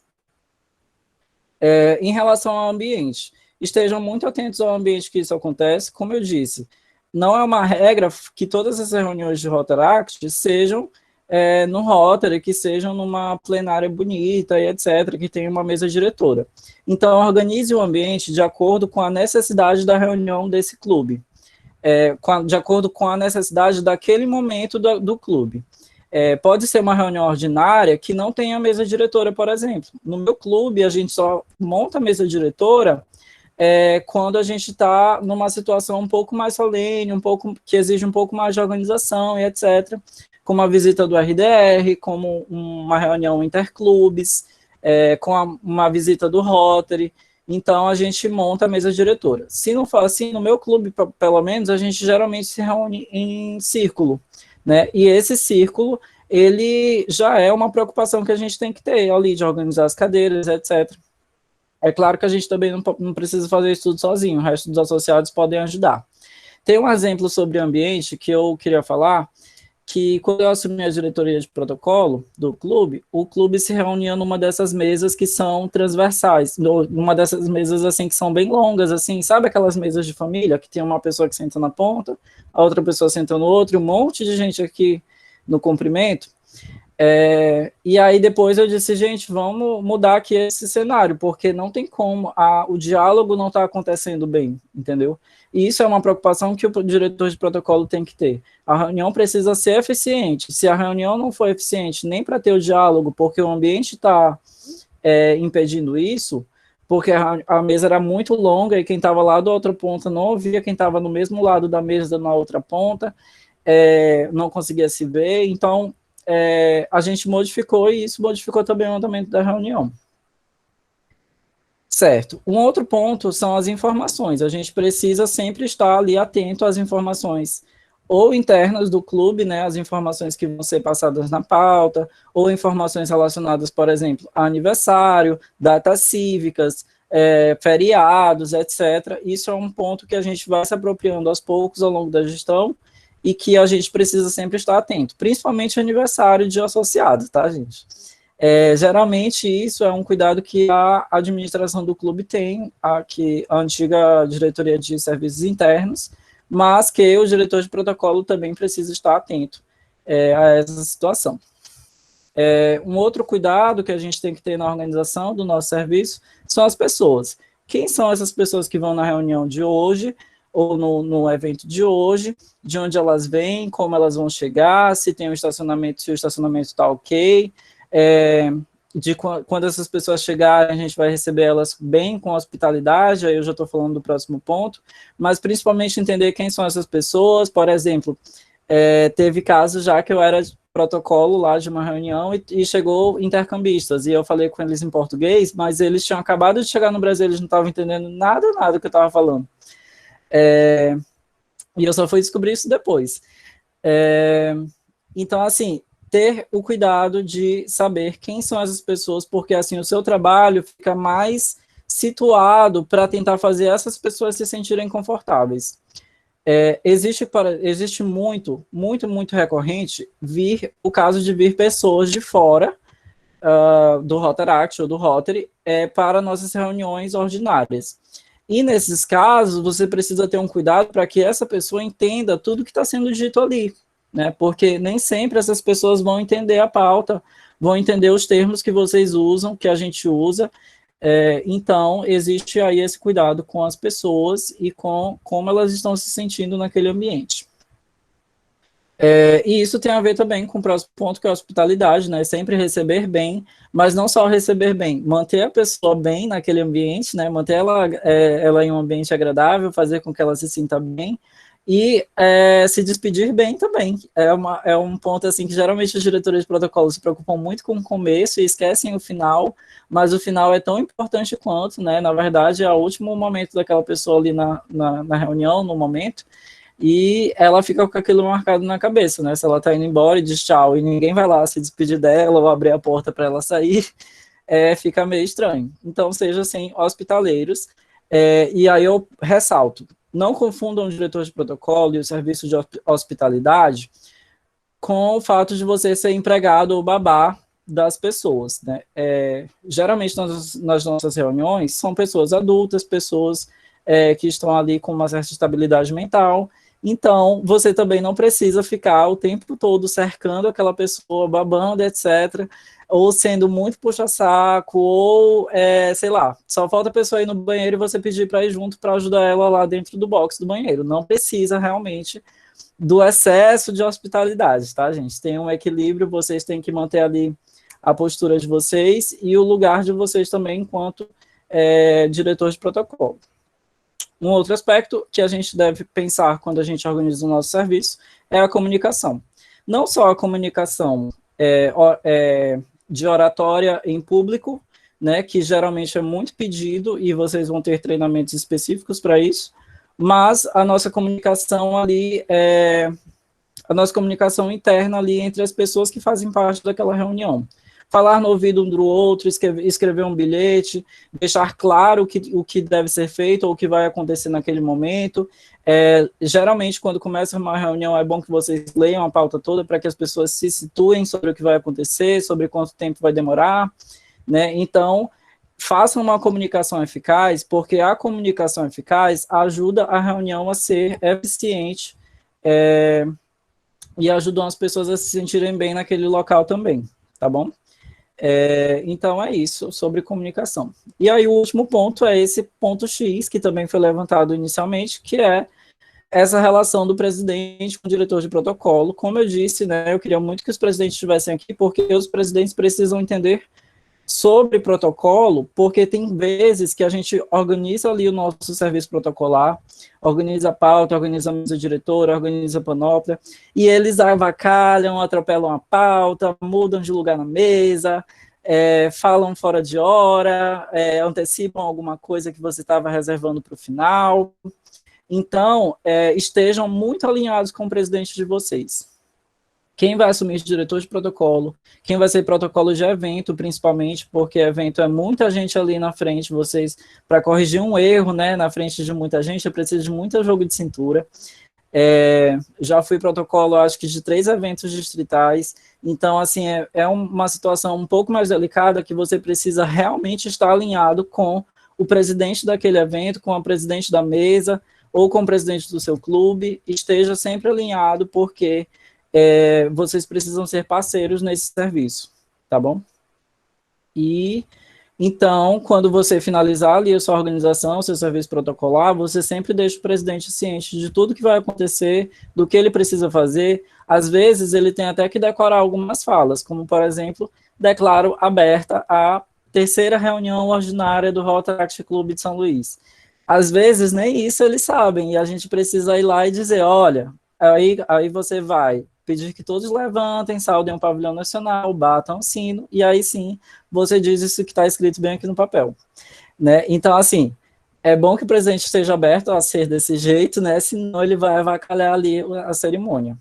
Em relação ao ambiente, estejam muito atentos ao ambiente que isso acontece. Como eu disse, não é uma regra que todas as reuniões de Rotaract sejam no Rotary, que sejam numa plenária bonita e etc., que tenha uma mesa diretora. Então, organize o ambiente de acordo com a necessidade da reunião desse clube, de acordo com a necessidade daquele momento do clube. Pode ser uma reunião ordinária que não tenha mesa diretora, por exemplo. No meu clube, a gente só monta a mesa diretora quando a gente está numa situação um pouco mais solene, que exige um pouco mais de organização e etc., como a visita do RDR, como uma reunião interclubes, com uma visita do Rotary. Então, a gente monta a mesa diretora. Se não for assim, no meu clube, pelo menos, a gente geralmente se reúne em círculo, né? E esse círculo, ele já é uma preocupação que a gente tem que ter ali, de organizar as cadeiras, etc. É claro que a gente também não precisa fazer isso tudo sozinho, o resto dos associados podem ajudar. Tem um exemplo sobre ambiente que eu queria falar, que quando eu assumi a diretoria de protocolo do clube, o clube se reunia numa dessas mesas que são transversais, numa dessas mesas assim que são bem longas, assim, sabe aquelas mesas de família, que tem uma pessoa que senta na ponta, a outra pessoa senta no outro, um monte de gente aqui no comprimento. E aí depois eu disse, gente, vamos mudar aqui esse cenário, porque não tem como, o diálogo não está acontecendo bem, entendeu? E isso é uma preocupação que o diretor de protocolo tem que ter. A reunião precisa ser eficiente. Se a reunião não for eficiente nem para ter o diálogo, porque o ambiente está impedindo isso, porque a mesa era muito longa e quem estava lá da outra ponta não ouvia quem estava no mesmo lado da mesa na outra ponta, não conseguia se ver, então a gente modificou e isso modificou também o andamento da reunião. Certo. Um outro ponto são as informações. A gente precisa sempre estar ali atento às informações ou internas do clube, né, as informações que vão ser passadas na pauta, ou informações relacionadas, por exemplo, a aniversário, datas cívicas, feriados, etc. Isso é um ponto que a gente vai se apropriando aos poucos ao longo da gestão e que a gente precisa sempre estar atento, principalmente aniversário de associado, tá, gente? Geralmente isso é um cuidado que a administração do clube tem, a antiga diretoria de serviços internos, mas que o diretor de protocolo também precisa estar atento a essa situação. Um outro cuidado que a gente tem que ter na organização do nosso serviço são as pessoas. Quem são essas pessoas que vão na reunião de hoje, ou no evento de hoje, de onde elas vêm, como elas vão chegar, se tem um estacionamento, se o estacionamento está ok, quando essas pessoas chegarem, a gente vai receber elas bem, com hospitalidade, aí eu já estou falando do próximo ponto, mas principalmente entender quem são essas pessoas. Por exemplo, teve casos já que eu era protocolo lá de uma reunião e chegou intercambistas, e eu falei com eles em português, mas eles tinham acabado de chegar no Brasil, eles não estavam entendendo nada que eu estava falando. E eu só fui descobrir isso depois. Então, assim, ter o cuidado de saber quem são essas pessoas, porque assim o seu trabalho fica mais situado para tentar fazer essas pessoas se sentirem confortáveis. Existe muito recorrente o caso de vir pessoas de fora do Rotaract ou do Rotary para nossas reuniões ordinárias. E nesses casos, você precisa ter um cuidado para que essa pessoa entenda tudo que está sendo dito ali, né? Porque nem sempre essas pessoas vão entender a pauta, vão entender os termos que vocês usam, que a gente usa. Então, existe aí esse cuidado com as pessoas e com como elas estão se sentindo naquele ambiente. E isso tem a ver também com o próximo ponto, que é a hospitalidade, né? Sempre receber bem, mas não só receber bem, manter a pessoa bem naquele ambiente, né? Manter ela em um ambiente agradável, fazer com que ela se sinta bem, e se despedir bem também. É um ponto assim que geralmente os diretores de protocolo se preocupam muito com o começo e esquecem o final, mas o final é tão importante quanto, né? Na verdade, é o último momento daquela pessoa ali na reunião, no momento, e ela fica com aquilo marcado na cabeça, né? Se ela tá indo embora e diz tchau, e ninguém vai lá se despedir dela ou abrir a porta para ela sair, fica meio estranho. Então, seja assim, hospitaleiros. E aí eu ressalto, não confundam o diretor de protocolo e o serviço de hospitalidade com o fato de você ser empregado ou babá das pessoas, né? Geralmente nas nossas reuniões são pessoas adultas, pessoas que estão ali com uma certa estabilidade mental. Então, você também não precisa ficar o tempo todo cercando aquela pessoa, babando, etc., ou sendo muito puxa-saco, ou, sei lá, só falta a pessoa ir no banheiro e você pedir para ir junto para ajudar ela lá dentro do box do banheiro. Não precisa realmente do excesso de hospitalidade, tá, gente? Tem um equilíbrio, vocês têm que manter ali a postura de vocês e o lugar de vocês também enquanto diretor de protocolo. Um outro aspecto que a gente deve pensar quando a gente organiza o nosso serviço é a comunicação. Não só a comunicação de oratória em público, né, que geralmente é muito pedido e vocês vão ter treinamentos específicos para isso, mas a nossa comunicação ali, a nossa comunicação interna ali entre as pessoas que fazem parte daquela reunião. Falar no ouvido um do outro, escrever um bilhete, deixar claro o que deve ser feito ou o que vai acontecer naquele momento. Geralmente, quando começa uma reunião, é bom que vocês leiam a pauta toda para que as pessoas se situem sobre o que vai acontecer, sobre quanto tempo vai demorar, né? Então, façam uma comunicação eficaz, porque a comunicação eficaz ajuda a reunião a ser eficiente e ajudam as pessoas a se sentirem bem naquele local também, tá bom? Então é isso sobre comunicação. E aí o último ponto é esse ponto X, que também foi levantado inicialmente, que é essa relação do presidente com o diretor de protocolo. Como eu disse, né, eu queria muito que os presidentes estivessem aqui, porque os presidentes precisam entender sobre protocolo, porque tem vezes que a gente organiza ali o nosso serviço protocolar, organiza a pauta, organiza a mesa diretora, organiza a panóplia, e eles avacalham, atropelam a pauta, mudam de lugar na mesa, falam fora de hora, antecipam alguma coisa que você estava reservando para o final. Então, estejam muito alinhados com o presidente de vocês. Quem vai assumir diretor de protocolo, quem vai ser protocolo de evento, principalmente, porque evento é muita gente ali na frente, vocês, para corrigir um erro, né, na frente de muita gente, eu preciso de muito jogo de cintura. Já fui protocolo, acho que de 3 eventos distritais, então, assim, é uma situação um pouco mais delicada, que você precisa realmente estar alinhado com o presidente daquele evento, com a presidente da mesa, ou com o presidente do seu clube, esteja sempre alinhado, porque vocês precisam ser parceiros nesse serviço, tá bom? E, então, quando você finalizar ali a sua organização, o seu serviço protocolar, você sempre deixa o presidente ciente de tudo que vai acontecer, do que ele precisa fazer. Às vezes, ele tem até que decorar algumas falas, como, por exemplo, declaro aberta a 3ª reunião ordinária do Rotaract Clube de São Luís. Às vezes, nem isso eles sabem, e a gente precisa ir lá e dizer, olha, aí você vai pedir que todos levantem, saudem o pavilhão nacional, batam o sino, e aí sim, você diz isso que está escrito bem aqui no papel. Né? Então, assim, é bom que o presidente esteja aberto a ser desse jeito, né? Senão ele vai avacalhar ali a cerimônia.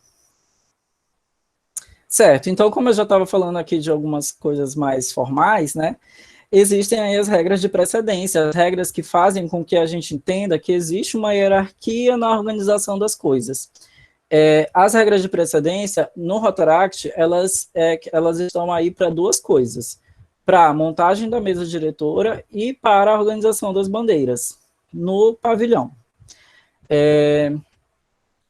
Certo, então, como eu já estava falando aqui de algumas coisas mais formais, né? Existem aí as regras de precedência, as regras que fazem com que a gente entenda que existe uma hierarquia na organização das coisas. As regras de precedência, no Rotaract, elas estão aí para 2 coisas, para a montagem da mesa diretora e para a organização das bandeiras no pavilhão.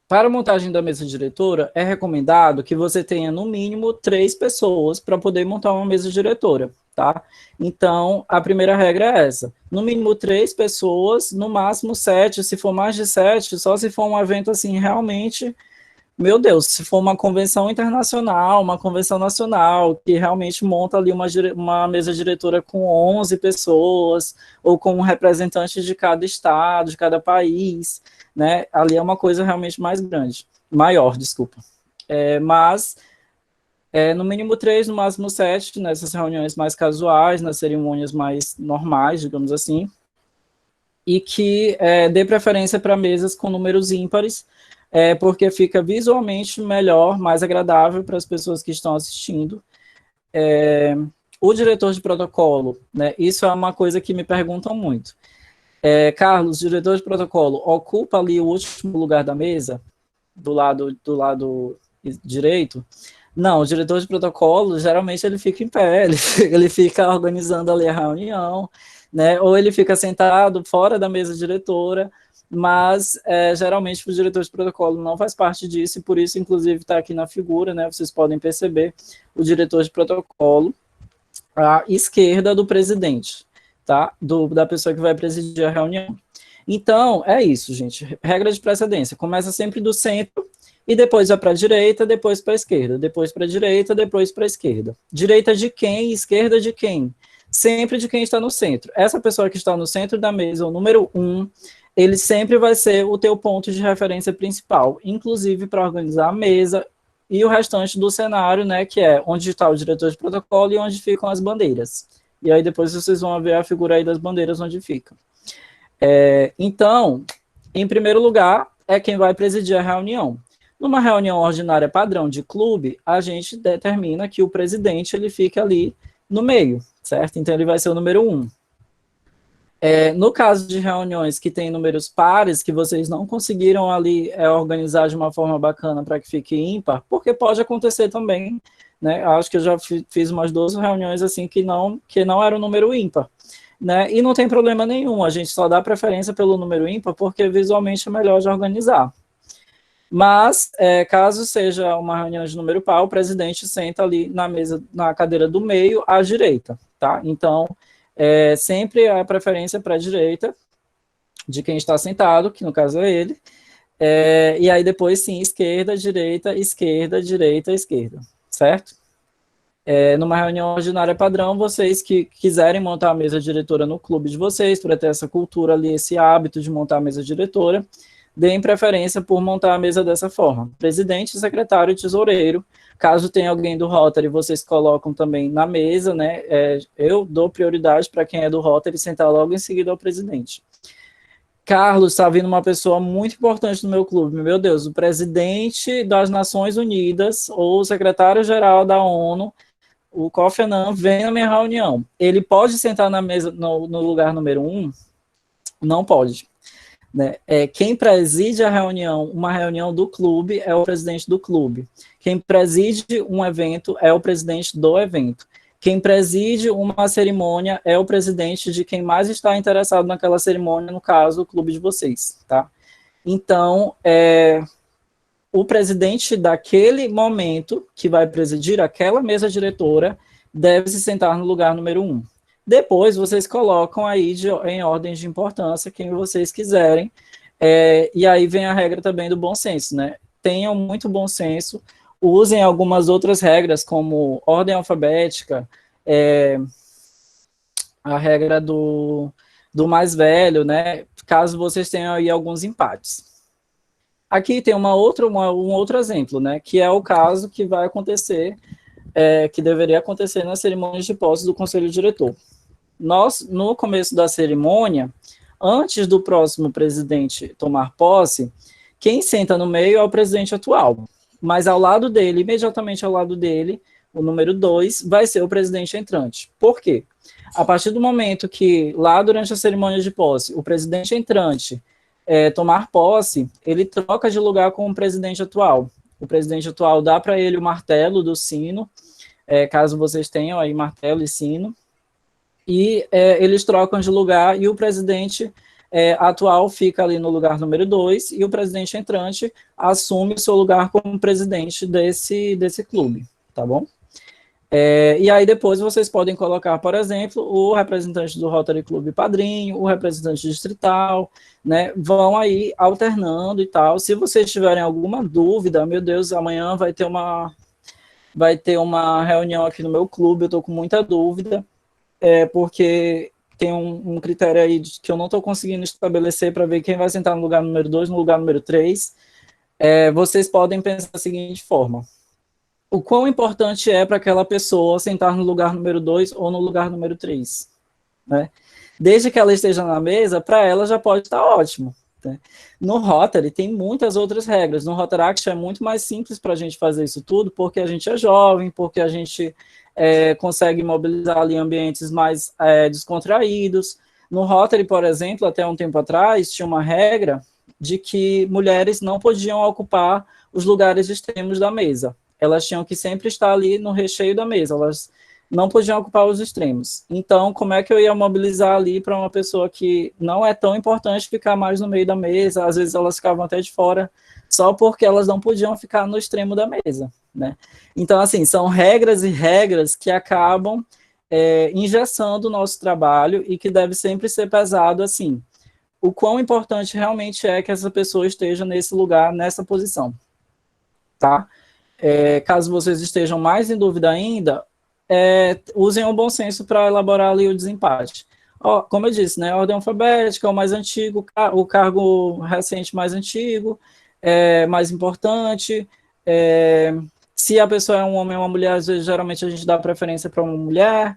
Para a montagem da mesa diretora, é recomendado que você tenha, no mínimo, 3 pessoas para poder montar uma mesa diretora, tá? Então, a primeira regra é essa. No mínimo 3 pessoas, no máximo 7. Se for mais de 7, só se for um evento, assim, realmente... Meu Deus, se for uma convenção internacional, uma convenção nacional, que realmente monta ali uma mesa diretora com 11 pessoas, ou com um representante de cada estado, de cada país, né? Ali é uma coisa realmente mais grande, maior, desculpa. Mas, no mínimo 3, no máximo 7, nessas reuniões mais casuais, nas cerimônias mais normais, digamos assim, e que dê preferência para mesas com números ímpares, porque fica visualmente melhor, mais agradável para as pessoas que estão assistindo. O diretor de protocolo, né, isso é uma coisa que me perguntam muito. Carlos, diretor de protocolo, ocupa ali o último lugar da mesa, do lado direito? Não, o diretor de protocolo, geralmente ele fica em pé, ele fica organizando ali a reunião, né, ou ele fica sentado fora da mesa diretora, mas geralmente o diretor de protocolo não faz parte disso, e por isso, inclusive, está aqui na figura, né, vocês podem perceber, o diretor de protocolo à esquerda do presidente, tá, da pessoa que vai presidir a reunião. Então, é isso, gente, regra de precedência, começa sempre do centro, e depois vai para a direita, depois para a esquerda, depois para a direita, depois para a esquerda. Direita de quem, esquerda de quem? Sempre de quem está no centro. Essa pessoa que está no centro da mesa, o número 1, ele sempre vai ser o teu ponto de referência principal, inclusive para organizar a mesa e o restante do cenário, né, que é onde está o diretor de protocolo e onde ficam as bandeiras. E aí depois vocês vão ver a figura aí das bandeiras onde ficam. Então, em primeiro lugar, é quem vai presidir a reunião. Numa reunião ordinária padrão de clube, a gente determina que o presidente ele fica ali no meio, certo? Então, ele vai ser o número 1. No caso de reuniões que tem números pares, que vocês não conseguiram ali organizar de uma forma bacana para que fique ímpar, porque pode acontecer também, né? Acho que eu já fiz umas 12 reuniões assim que não era o número ímpar, né? E não tem problema nenhum, a gente só dá preferência pelo número ímpar porque visualmente é melhor de organizar. Mas, caso seja uma reunião de número par, o presidente senta ali na mesa, na cadeira do meio, à direita, tá? Então, sempre a preferência para a direita de quem está sentado, que no caso é ele, e aí depois sim, esquerda, direita, esquerda, certo? Numa reunião ordinária padrão, vocês que quiserem montar a mesa diretora no clube de vocês, para ter essa cultura ali, esse hábito de montar a mesa diretora, deem preferência por montar a mesa dessa forma. Presidente, secretário e tesoureiro. Caso tenha alguém do Rotary, vocês colocam também na mesa, né? Eu dou prioridade para quem é do Rotary sentar logo em seguida ao presidente. Carlos, está vindo uma pessoa muito importante no meu clube, meu Deus, o presidente das Nações Unidas ou o secretário-geral da ONU, o Kofi Annan, vem na minha reunião. Ele pode sentar na mesa no lugar número 1? Não pode. Né? Quem preside a reunião, uma reunião do clube, é o presidente do clube. Quem preside um evento é o presidente do evento. Quem preside uma cerimônia é o presidente de quem mais está interessado naquela cerimônia, no caso, o clube de vocês, tá? Então, o presidente daquele momento, que vai presidir aquela mesa diretora, deve se sentar no lugar número 1. Depois, vocês colocam aí em ordem de importância quem vocês quiserem, e aí vem a regra também do bom senso, né? Tenham muito bom senso, usem algumas outras regras, como ordem alfabética, a regra do mais velho, né? Caso vocês tenham aí alguns empates. Aqui tem um outro exemplo, né? Que é o caso que vai acontecer, que deveria acontecer nas cerimônias de posse do Conselho Diretor. Nós, no começo da cerimônia, antes do próximo presidente tomar posse, quem senta no meio é o presidente atual. Mas ao lado dele, imediatamente ao lado dele, o número 2, vai ser o presidente entrante. Por quê? A partir do momento que, lá durante a cerimônia de posse, o presidente entrante tomar posse, ele troca de lugar com o presidente atual. O presidente atual dá para ele o martelo do sino, caso vocês tenham aí martelo e sino, e eles trocam de lugar, e o presidente atual fica ali no lugar número 2, e o presidente entrante assume o seu lugar como presidente desse clube, tá bom? E aí depois vocês podem colocar, por exemplo, o representante do Rotary Clube padrinho, o representante distrital, né? Vão aí alternando e tal. Se vocês tiverem alguma dúvida, meu Deus, amanhã vai ter uma reunião aqui no meu clube, eu estou com muita dúvida, porque tem um critério aí que eu não estou conseguindo estabelecer para ver quem vai sentar no lugar número 2, no lugar número 3. Vocês podem pensar da seguinte forma: o quão importante é para aquela pessoa sentar no lugar número 2 ou no lugar número 3, né? Desde que ela esteja na mesa, para ela já pode estar ótimo, né? No Rotary tem muitas outras regras. No Rotaract é muito mais simples para a gente fazer isso tudo, porque a gente é jovem, porque a gente consegue mobilizar ali ambientes mais descontraídos. No Rotary, por exemplo, até um tempo atrás, tinha uma regra de que mulheres não podiam ocupar os lugares extremos da mesa. Elas tinham que sempre estar ali no recheio da mesa, elas não podiam ocupar os extremos. Então, como é que eu ia mobilizar ali para uma pessoa que não é tão importante ficar mais no meio da mesa? Às vezes elas ficavam até de fora, só porque elas não podiam ficar no extremo da mesa, né? Então, assim, são regras e regras que acabam engessando o nosso trabalho e que deve sempre ser pesado, assim, o quão importante realmente é que essa pessoa esteja nesse lugar, nessa posição, tá? Caso vocês estejam mais em dúvida ainda, usem o bom senso para elaborar ali o desempate. Como eu disse, né, ordem alfabética, o mais antigo, o cargo recente mais antigo, mais importante. Se a pessoa é um homem ou uma mulher, às vezes, geralmente a gente dá preferência para uma mulher,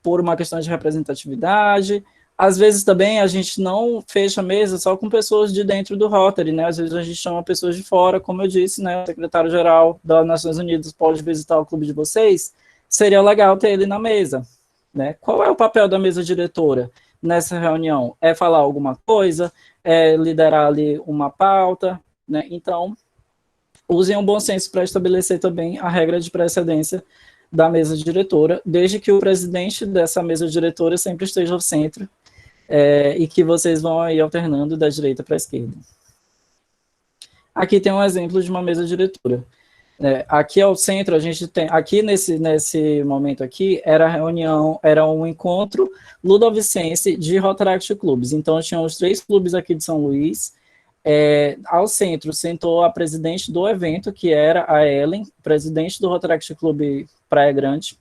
por uma questão de representatividade. Às vezes também a gente não fecha a mesa só com pessoas de dentro do Rotary, né? Às vezes a gente chama pessoas de fora, como eu disse, né? O secretário-geral das Nações Unidas pode visitar o clube de vocês, seria legal ter ele na mesa, né? Qual é o papel da mesa diretora nessa reunião? É falar alguma coisa? É liderar ali uma pauta, né? Então, usem o bom senso para estabelecer também a regra de precedência da mesa diretora, desde que o presidente dessa mesa diretora sempre esteja ao centro, e que vocês vão aí alternando da direita para a esquerda. Aqui tem um exemplo de uma mesa diretora. Aqui ao centro, a gente tem, aqui nesse momento aqui, era um encontro ludovicense de Rotaract Clubes. Então, tinham os 3 clubes aqui de São Luís, Ao centro sentou a presidente do evento, que era a Ellen, presidente do Rotaract Clube Praia Grande.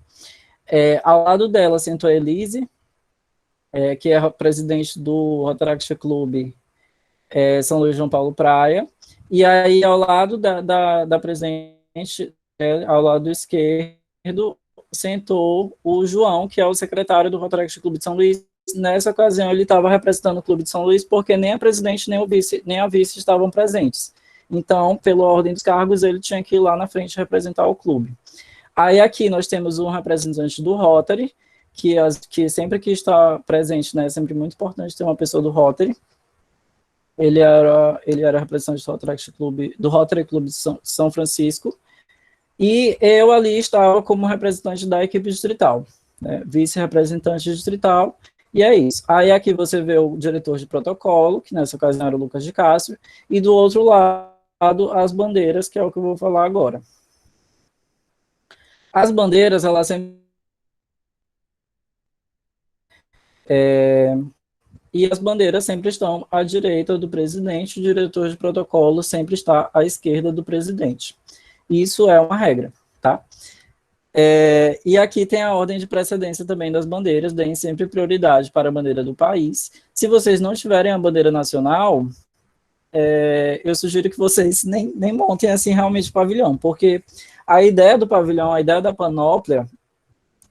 Ao lado dela sentou a Elise, que é a presidente do Rotaract Clube São Luís João Paulo Praia. E aí, ao lado da presidente, ao lado esquerdo, sentou o João, que é o secretário do Rotaract Clube de São Luís. Nessa ocasião, ele estava representando o Clube de São Luís, porque nem a presidente, nem a vice estavam presentes. Então, pela ordem dos cargos, ele tinha que ir lá na frente representar o clube. Aí, aqui, nós temos um representante do Rotary, que sempre que está presente, né, é sempre muito importante ter uma pessoa do Rotary. Ele era representante do Rotary Clube de São Francisco, e eu ali estava como representante da equipe distrital, né, vice-representante distrital, e é isso. Aí aqui você vê o diretor de protocolo, que nessa ocasião era o Lucas de Castro, e do outro lado as bandeiras, que é o que eu vou falar agora. As bandeiras, elas sempre... E as bandeiras sempre estão à direita do presidente, o diretor de protocolo sempre está à esquerda do presidente. Isso é uma regra, tá? E aqui tem a ordem de precedência também das bandeiras, deem sempre prioridade para a bandeira do país. Se vocês não tiverem a bandeira nacional, eu sugiro que vocês nem montem assim realmente o pavilhão, porque a ideia do pavilhão, a ideia da panóplia,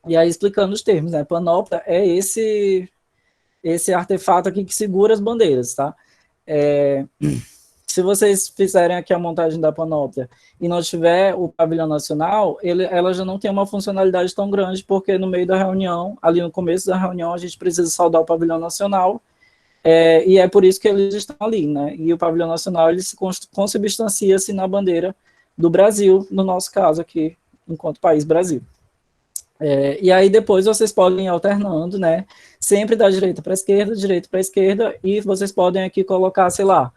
e aí explicando os termos, né? Panóplia é esse artefato aqui que segura as bandeiras, tá? Se vocês fizerem aqui a montagem da panóplia e não tiver o pavilhão nacional, ela já não tem uma funcionalidade tão grande, porque no meio da reunião, ali no começo da reunião, a gente precisa saudar o pavilhão nacional, e é por isso que eles estão ali, né? E o pavilhão nacional, ele se consubstancia-se na bandeira do Brasil, no nosso caso aqui, enquanto país Brasil. E aí depois vocês podem ir alternando, né? Sempre da direita para a esquerda, e vocês podem aqui colocar, sei lá,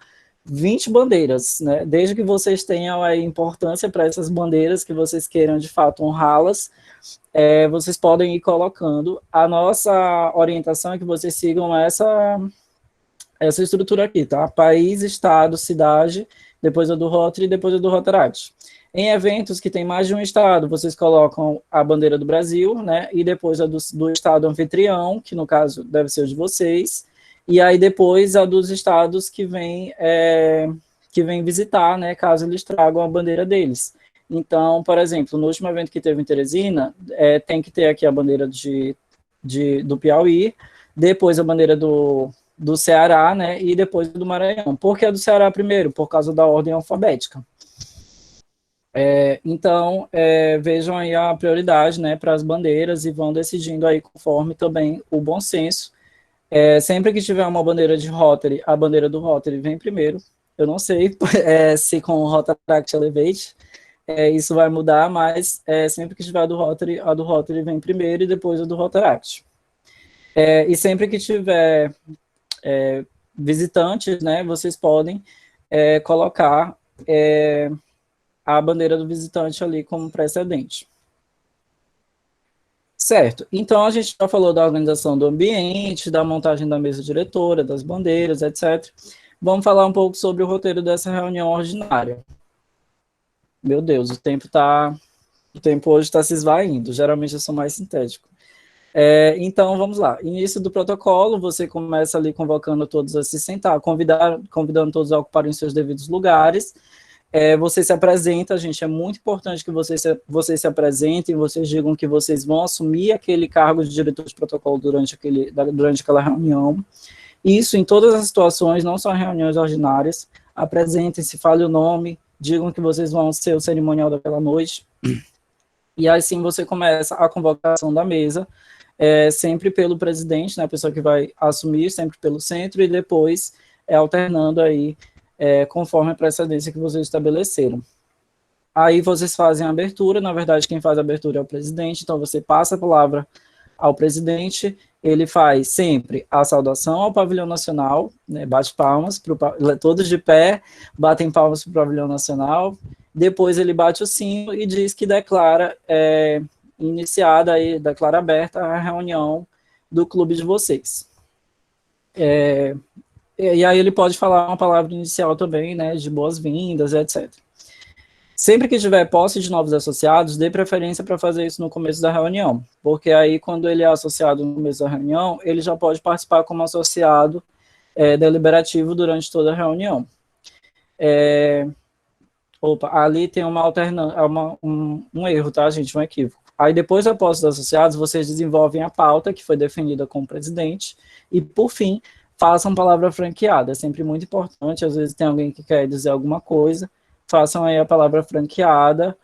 20 bandeiras, né? Desde que vocês tenham a importância para essas bandeiras, que vocês queiram de fato honrá-las, vocês podem ir colocando. A nossa orientação é que vocês sigam essa estrutura aqui, tá? País, estado, cidade, depois a do Rotary, depois a do Rotaract. Em eventos que tem mais de um estado, vocês colocam a bandeira do Brasil, né? E depois a do estado anfitrião, que no caso deve ser o de vocês, e aí depois a dos estados que vem visitar, né, caso eles tragam a bandeira deles. Então, por exemplo, no último evento que teve em Teresina, tem que ter aqui a bandeira do Piauí, depois a bandeira do Ceará, né, e depois do Maranhão. Por que a do Ceará primeiro? Por causa da ordem alfabética. Então, vejam aí a prioridade, né, para as bandeiras, e vão decidindo aí conforme também o bom senso. Sempre que tiver uma bandeira de Rotary, a bandeira do Rotary vem primeiro. Eu não sei se com o Rotaract Elevate isso vai mudar, mas sempre que tiver a do Rotary vem primeiro e depois a do Rotaract. E sempre que tiver visitantes, né, vocês podem colocar a bandeira do visitante ali como precedente. Certo, então a gente já falou da organização do ambiente, da montagem da mesa diretora, das bandeiras, etc. Vamos falar um pouco sobre o roteiro dessa reunião ordinária. Meu Deus, o tempo hoje está se esvaindo, geralmente eu sou mais sintético. Então, vamos lá. Início do protocolo, você começa ali convocando todos a se sentar, convidando todos a ocuparem seus devidos lugares. Você se apresenta, gente, é muito importante que vocês se apresentem, vocês digam que vocês vão assumir aquele cargo de diretor de protocolo durante aquela reunião. Isso em todas as situações, não só em reuniões ordinárias. Apresentem-se, fale o nome, digam que vocês vão ser o cerimonial daquela noite. E assim você começa a convocação da mesa, sempre pelo presidente, né, a pessoa que vai assumir, sempre pelo centro, e depois alternando aí, conforme a precedência que vocês estabeleceram. Aí vocês fazem a abertura, na verdade quem faz a abertura é o presidente, então você passa a palavra ao presidente, ele faz sempre a saudação ao pavilhão nacional, né, bate palmas, todos de pé, batem palmas para o pavilhão nacional, depois ele bate o sino e diz que declara aberta a reunião do clube de vocês. E aí ele pode falar uma palavra inicial também, né, de boas-vindas, etc. Sempre que tiver posse de novos associados, dê preferência para fazer isso no começo da reunião, porque aí quando ele é associado no começo da reunião, ele já pode participar como associado deliberativo durante toda a reunião. Ali tem uma alternância, um erro, tá, gente? Um equívoco. Aí, depois da posse dos associados, vocês desenvolvem a pauta, que foi definida com o presidente, e, por fim, façam palavra franqueada. É sempre muito importante, às vezes tem alguém que quer dizer alguma coisa, façam aí a palavra franqueada,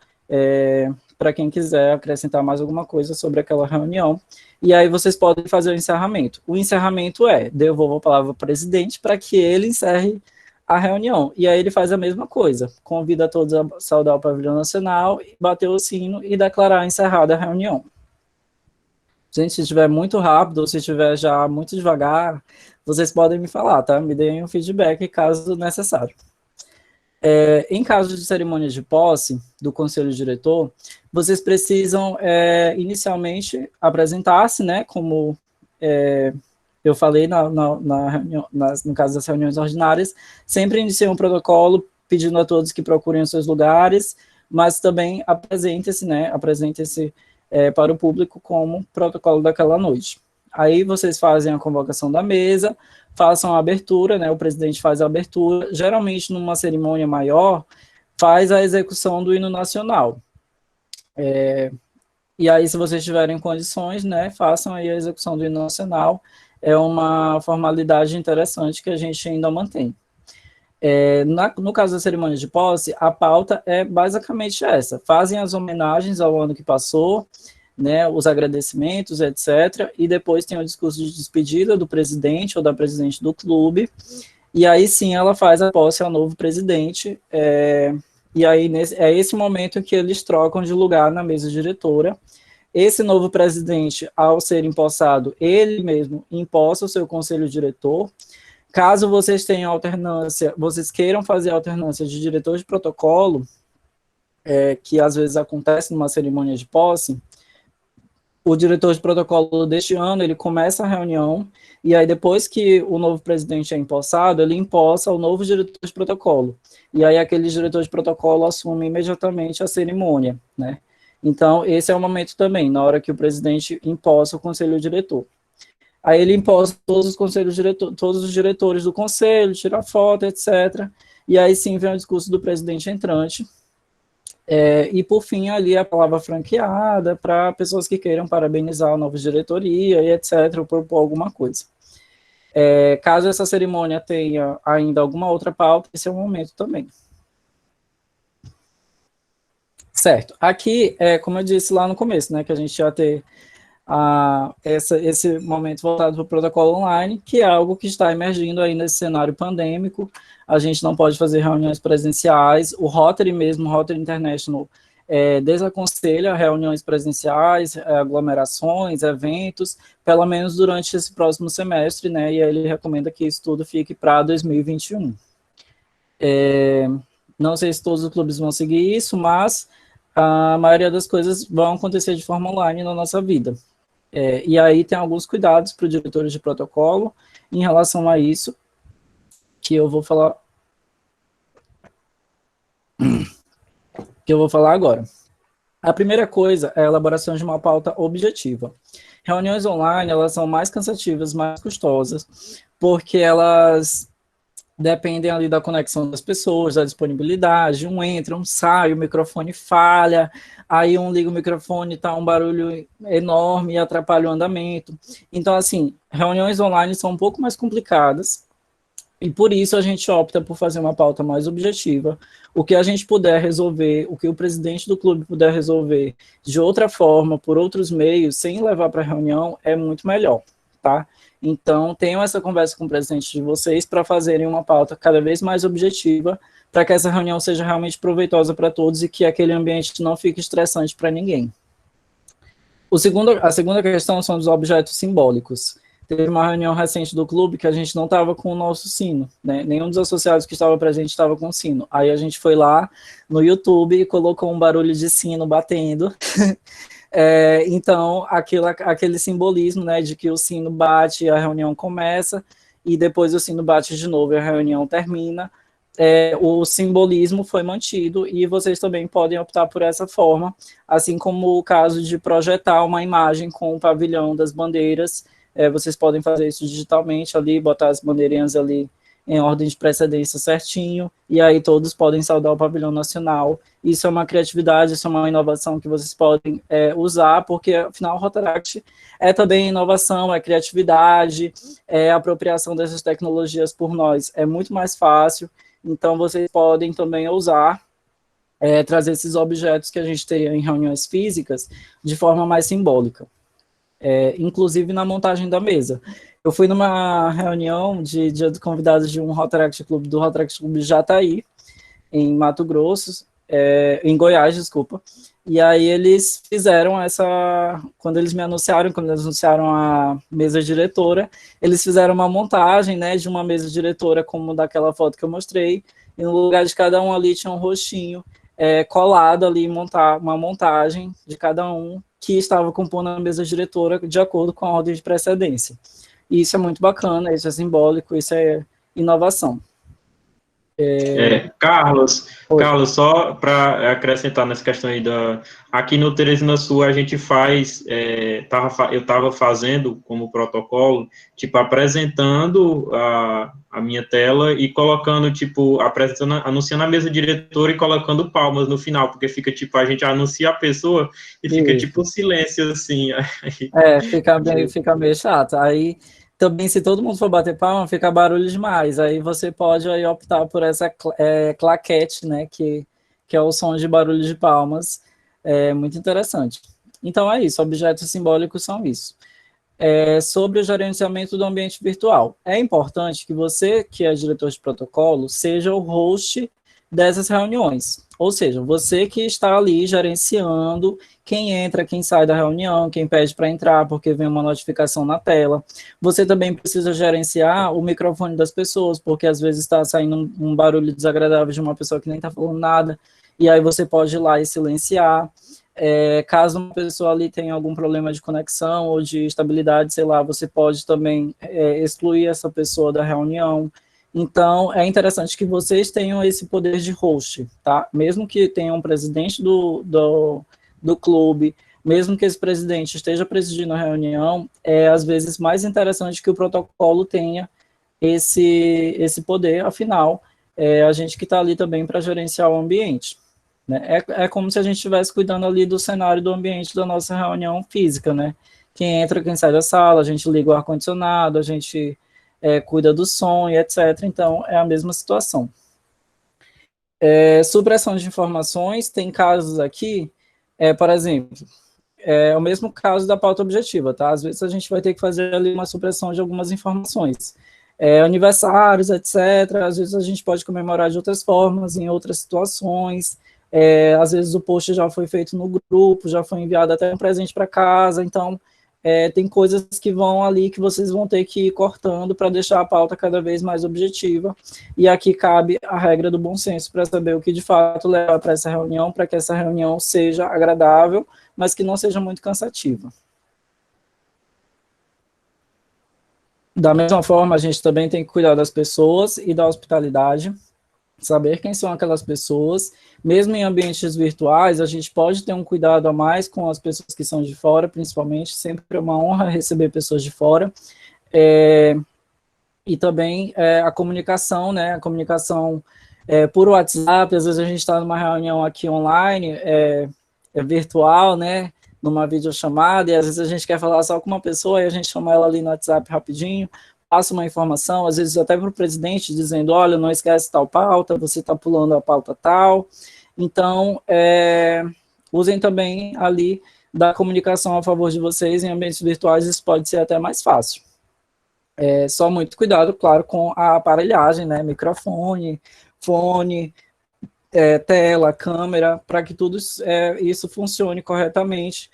para quem quiser acrescentar mais alguma coisa sobre aquela reunião. E aí vocês podem fazer o encerramento. O encerramento devolvo a palavra ao presidente para que ele encerre a reunião. E aí ele faz a mesma coisa. Convida todos a saudar o Pavilhão Nacional, bater o sino e declarar encerrada a reunião. Gente, se estiver muito rápido ou se estiver já muito devagar, vocês podem me falar, tá? Me deem um feedback caso necessário. Em caso de cerimônia de posse do Conselho Diretor, vocês precisam inicialmente apresentar-se, né, como eu falei no caso das reuniões ordinárias, sempre iniciam um protocolo pedindo a todos que procurem os seus lugares, mas também apresentem-se, né, para o público como protocolo daquela noite. Aí vocês fazem a convocação da mesa, façam a abertura, né, o presidente faz a abertura, geralmente numa cerimônia maior, faz a execução do hino nacional. E aí, se vocês tiverem condições, né, façam aí a execução do hino nacional, é uma formalidade interessante que a gente ainda mantém. No caso da cerimônia de posse, a pauta é basicamente essa, fazem as homenagens ao ano que passou, né, os agradecimentos, etc., e depois tem o discurso de despedida do presidente ou da presidente do clube, e aí sim ela faz a posse ao novo presidente, e aí é esse momento que eles trocam de lugar na mesa diretora. Esse novo presidente, ao ser empossado, ele mesmo empossa o seu conselho diretor. Caso vocês tenham alternância, vocês queiram fazer alternância de diretor de protocolo, que às vezes acontece numa cerimônia de posse, o diretor de protocolo deste ano, ele começa a reunião, e aí depois que o novo presidente é empossado, ele empossa o novo diretor de protocolo. E aí aquele diretor de protocolo assume imediatamente a cerimônia, né? Então, esse é o momento também, na hora que o presidente imposta o conselho diretor. Aí ele imposta todos os diretores do conselho, tira foto, etc. E aí sim vem o discurso do presidente entrante. E por fim, ali a palavra franqueada para pessoas que queiram parabenizar a nova diretoria e etc., ou propor alguma coisa. Caso essa cerimônia tenha ainda alguma outra pauta, esse é o momento também. Certo. Aqui, como eu disse lá no começo, né, que a gente ia ter esse momento voltado para o protocolo online, que é algo que está emergindo aí nesse cenário pandêmico. A gente não pode fazer reuniões presenciais. O Rotary mesmo, o Rotary International, desaconselha reuniões presenciais, aglomerações, eventos, pelo menos durante esse próximo semestre, né, e aí ele recomenda que isso tudo fique para 2021. Não sei se todos os clubes vão seguir isso, mas a maioria das coisas vão acontecer de forma online na nossa vida. E aí tem alguns cuidados para os diretores de protocolo em relação a isso, que eu vou falar agora. A primeira coisa é a elaboração de uma pauta objetiva. Reuniões online, elas são mais cansativas, mais custosas, porque elas dependem ali da conexão das pessoas, da disponibilidade, um entra, um sai, o microfone falha, aí um liga o microfone, tá um barulho enorme e atrapalha o andamento. Então, assim, reuniões online são um pouco mais complicadas, e por isso a gente opta por fazer uma pauta mais objetiva. O que a gente puder resolver, o que o presidente do clube puder resolver de outra forma, por outros meios, sem levar para a reunião, é muito melhor, tá? Então, tenham essa conversa com o presidente de vocês para fazerem uma pauta cada vez mais objetiva, para que essa reunião seja realmente proveitosa para todos e que aquele ambiente não fique estressante para ninguém. A segunda questão são os objetos simbólicos. Teve uma reunião recente do clube que a gente não estava com o nosso sino, né? Nenhum dos associados que estava presente estava com o sino. Aí a gente foi lá no YouTube e colocou um barulho de sino batendo. Então, aquele simbolismo, né, de que o sino bate e a reunião começa, e depois o sino bate de novo e a reunião termina, o simbolismo foi mantido, e vocês também podem optar por essa forma, assim como o caso de projetar uma imagem com o pavilhão das bandeiras. Vocês podem fazer isso digitalmente ali, botar as bandeirinhas ali em ordem de precedência certinho, e aí todos podem saudar o pavilhão nacional. Isso é uma criatividade, isso é uma inovação que vocês podem usar, porque, afinal, o Rotaract é também inovação, é criatividade, é apropriação dessas tecnologias por nós. É muito mais fácil, então vocês podem também usar, trazer esses objetos que a gente teria em reuniões físicas de forma mais simbólica, inclusive na montagem da mesa. Eu fui numa reunião de dia de convidados de um Rotaract Clube, do Rotaract Clube Jataí, em Mato Grosso, em Goiás, desculpa, e aí eles fizeram quando eles anunciaram a mesa diretora, eles fizeram uma montagem, né, de uma mesa diretora, como daquela foto que eu mostrei, e no lugar de cada um ali tinha um rostinho colado ali, uma montagem de cada um que estava compondo a mesa diretora de acordo com a ordem de precedência. E isso é muito bacana, isso é simbólico, isso é inovação. Carlos, só para acrescentar nessa questão aí, aqui no Teresina Sul a gente faz, eu estava fazendo como protocolo, tipo, apresentando a minha tela e colocando, tipo, anunciando a mesa diretora e colocando palmas no final, porque fica, tipo, a gente anuncia a pessoa e fica, tipo, um silêncio, assim. Fica meio chato. Aí, também, se todo mundo for bater palma, fica barulho demais. Aí você pode aí optar por essa claquete, né, que é o som de barulho de palmas. É muito interessante. Então é isso, objetos simbólicos são isso. Sobre o gerenciamento do ambiente virtual. É importante que você, que é diretor de protocolo, seja o host dessas reuniões. Ou seja, você que está ali gerenciando quem entra, quem sai da reunião, quem pede para entrar porque vem uma notificação na tela. Você também precisa gerenciar o microfone das pessoas, porque às vezes está saindo um barulho desagradável de uma pessoa que nem está falando nada, e aí você pode ir lá e silenciar. Caso uma pessoa ali tenha algum problema de conexão ou de estabilidade, sei lá, você pode também excluir essa pessoa da reunião. Então, é interessante que vocês tenham esse poder de host, tá? Mesmo que tenha um presidente do clube, mesmo que esse presidente esteja presidindo a reunião, às vezes mais interessante que o protocolo tenha esse poder, afinal, a gente que está ali também para gerenciar o ambiente. Né? É como se a gente estivesse cuidando ali do cenário do ambiente da nossa reunião física, né? Quem entra, quem sai da sala, a gente liga o ar-condicionado, a gente cuida do som e etc. Então, é a mesma situação. Supressão de informações, tem casos aqui, por exemplo, o mesmo caso da pauta objetiva, tá? Às vezes a gente vai ter que fazer ali uma supressão de algumas informações. Aniversários, etc. Às vezes a gente pode comemorar de outras formas, em outras situações. Às vezes o post já foi feito no grupo, já foi enviado até um presente para casa, então tem coisas que vão ali que vocês vão ter que ir cortando para deixar a pauta cada vez mais objetiva, e aqui cabe a regra do bom senso para saber o que de fato leva para essa reunião, para que essa reunião seja agradável, mas que não seja muito cansativa. Da mesma forma, a gente também tem que cuidar das pessoas e da hospitalidade, saber quem são aquelas pessoas. Mesmo em ambientes virtuais, a gente pode ter um cuidado a mais com as pessoas que são de fora, principalmente, sempre é uma honra receber pessoas de fora. E também a comunicação, né, a comunicação por WhatsApp, às vezes a gente está numa reunião aqui online, virtual, né, numa videochamada, e às vezes a gente quer falar só com uma pessoa, e a gente chama ela ali no WhatsApp rapidinho, passa uma informação, às vezes até para o presidente, dizendo, olha, não esquece tal pauta, você está pulando a pauta tal. Então, usem também ali da comunicação a favor de vocês em ambientes virtuais, isso pode ser até mais fácil. Só muito cuidado, claro, com a aparelhagem, né, microfone, fone, tela, câmera, para que tudo isso funcione corretamente.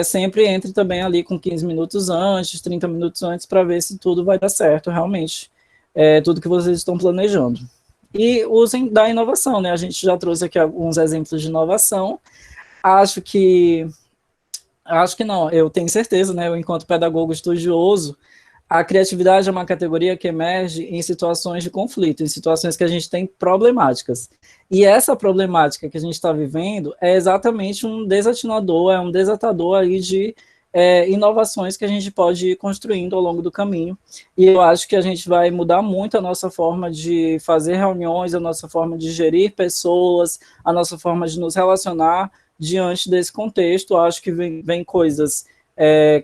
Sempre entre também ali com 15 minutos antes, 30 minutos antes, para ver se tudo vai dar certo, realmente, tudo que vocês estão planejando. E usem da inovação, né? A gente já trouxe aqui alguns exemplos de inovação. Acho que não, eu tenho certeza, né? Eu, enquanto pedagogo estudioso, a criatividade é uma categoria que emerge em situações de conflito, em situações que a gente tem problemáticas. E essa problemática que a gente está vivendo é exatamente um desatinador, é um desatador aí de inovações que a gente pode ir construindo ao longo do caminho. E eu acho que a gente vai mudar muito a nossa forma de fazer reuniões, a nossa forma de gerir pessoas, a nossa forma de nos relacionar diante desse contexto. Eu acho que vem coisas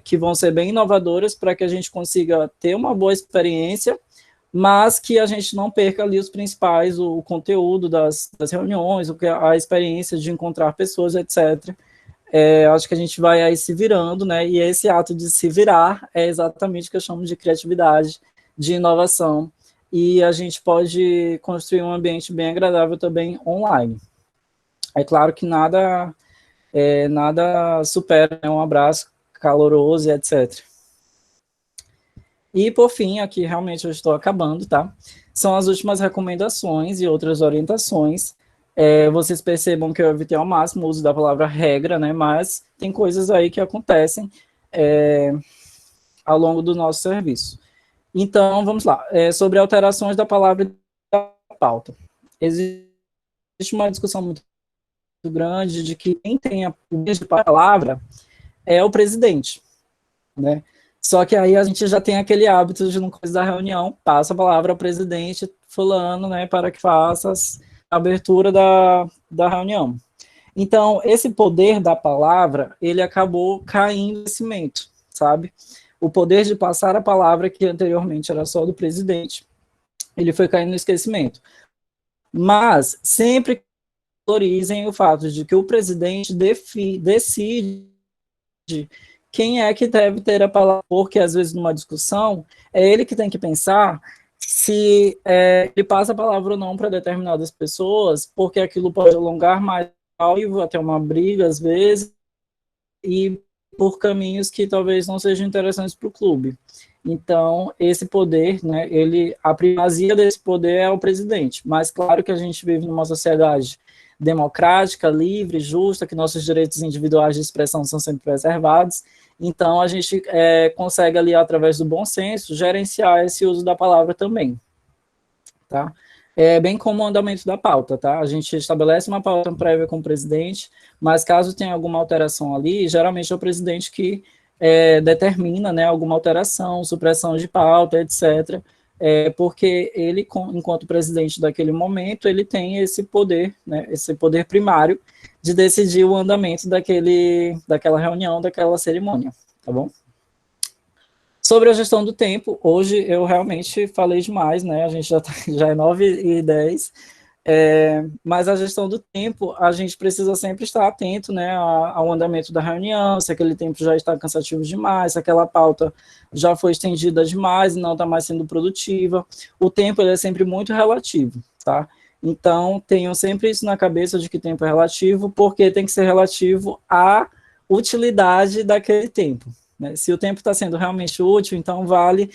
que vão ser bem inovadoras para que a gente consiga ter uma boa experiência, mas que a gente não perca ali os principais, o conteúdo das reuniões, a experiência de encontrar pessoas, etc. Acho que a gente vai aí se virando, né? E esse ato de se virar é exatamente o que eu chamo de criatividade, de inovação, e a gente pode construir um ambiente bem agradável também online. É claro que nada supera, né, um abraço caloroso e etc. E, por fim, aqui realmente eu estou acabando, tá? São as últimas recomendações e outras orientações. Vocês percebam que eu evitei ao máximo o uso da palavra regra, né? Mas tem coisas aí que acontecem ao longo do nosso serviço. Então, vamos lá. Sobre alterações da palavra da pauta. Existe uma discussão muito grande de que quem tem a palavra é o presidente, né? Só que aí a gente já tem aquele hábito de, no começo da reunião, passa a palavra ao presidente fulano, né, para que faça a abertura da reunião. Então, esse poder da palavra, ele acabou caindo em esquecimento, sabe? O poder de passar a palavra, que anteriormente era só do presidente, ele foi caindo no esquecimento. Mas, sempre valorizem o fato de que o presidente decide quem é que deve ter a palavra, porque às vezes numa discussão é ele que tem que pensar se ele passa a palavra ou não para determinadas pessoas, porque aquilo pode alongar mais até uma briga às vezes, e por caminhos que talvez não sejam interessantes para o clube. Então, esse poder, né, a primazia desse poder é o presidente, mas claro que a gente vive numa sociedade democrática, livre, justa, que nossos direitos individuais de expressão são sempre preservados, então a gente consegue ali, através do bom senso, gerenciar esse uso da palavra também, tá? Bem como o andamento da pauta, tá? A gente estabelece uma pauta prévia com o presidente, mas caso tenha alguma alteração ali, geralmente é o presidente que determina, né, alguma alteração, supressão de pauta, etc., porque ele, enquanto presidente daquele momento, ele tem esse poder, né, esse poder primário de decidir o andamento daquela reunião, daquela cerimônia, tá bom? Sobre a gestão do tempo, hoje eu realmente falei demais, né, a gente já é 9h10, mas a gestão do tempo, a gente precisa sempre estar atento, né, ao andamento da reunião, se aquele tempo já está cansativo demais, se aquela pauta já foi estendida demais e não está mais sendo produtiva. O tempo, ele é sempre muito relativo, tá? Então, tenham sempre isso na cabeça de que tempo é relativo, porque tem que ser relativo à utilidade daquele tempo, né? Se o tempo está sendo realmente útil, então vale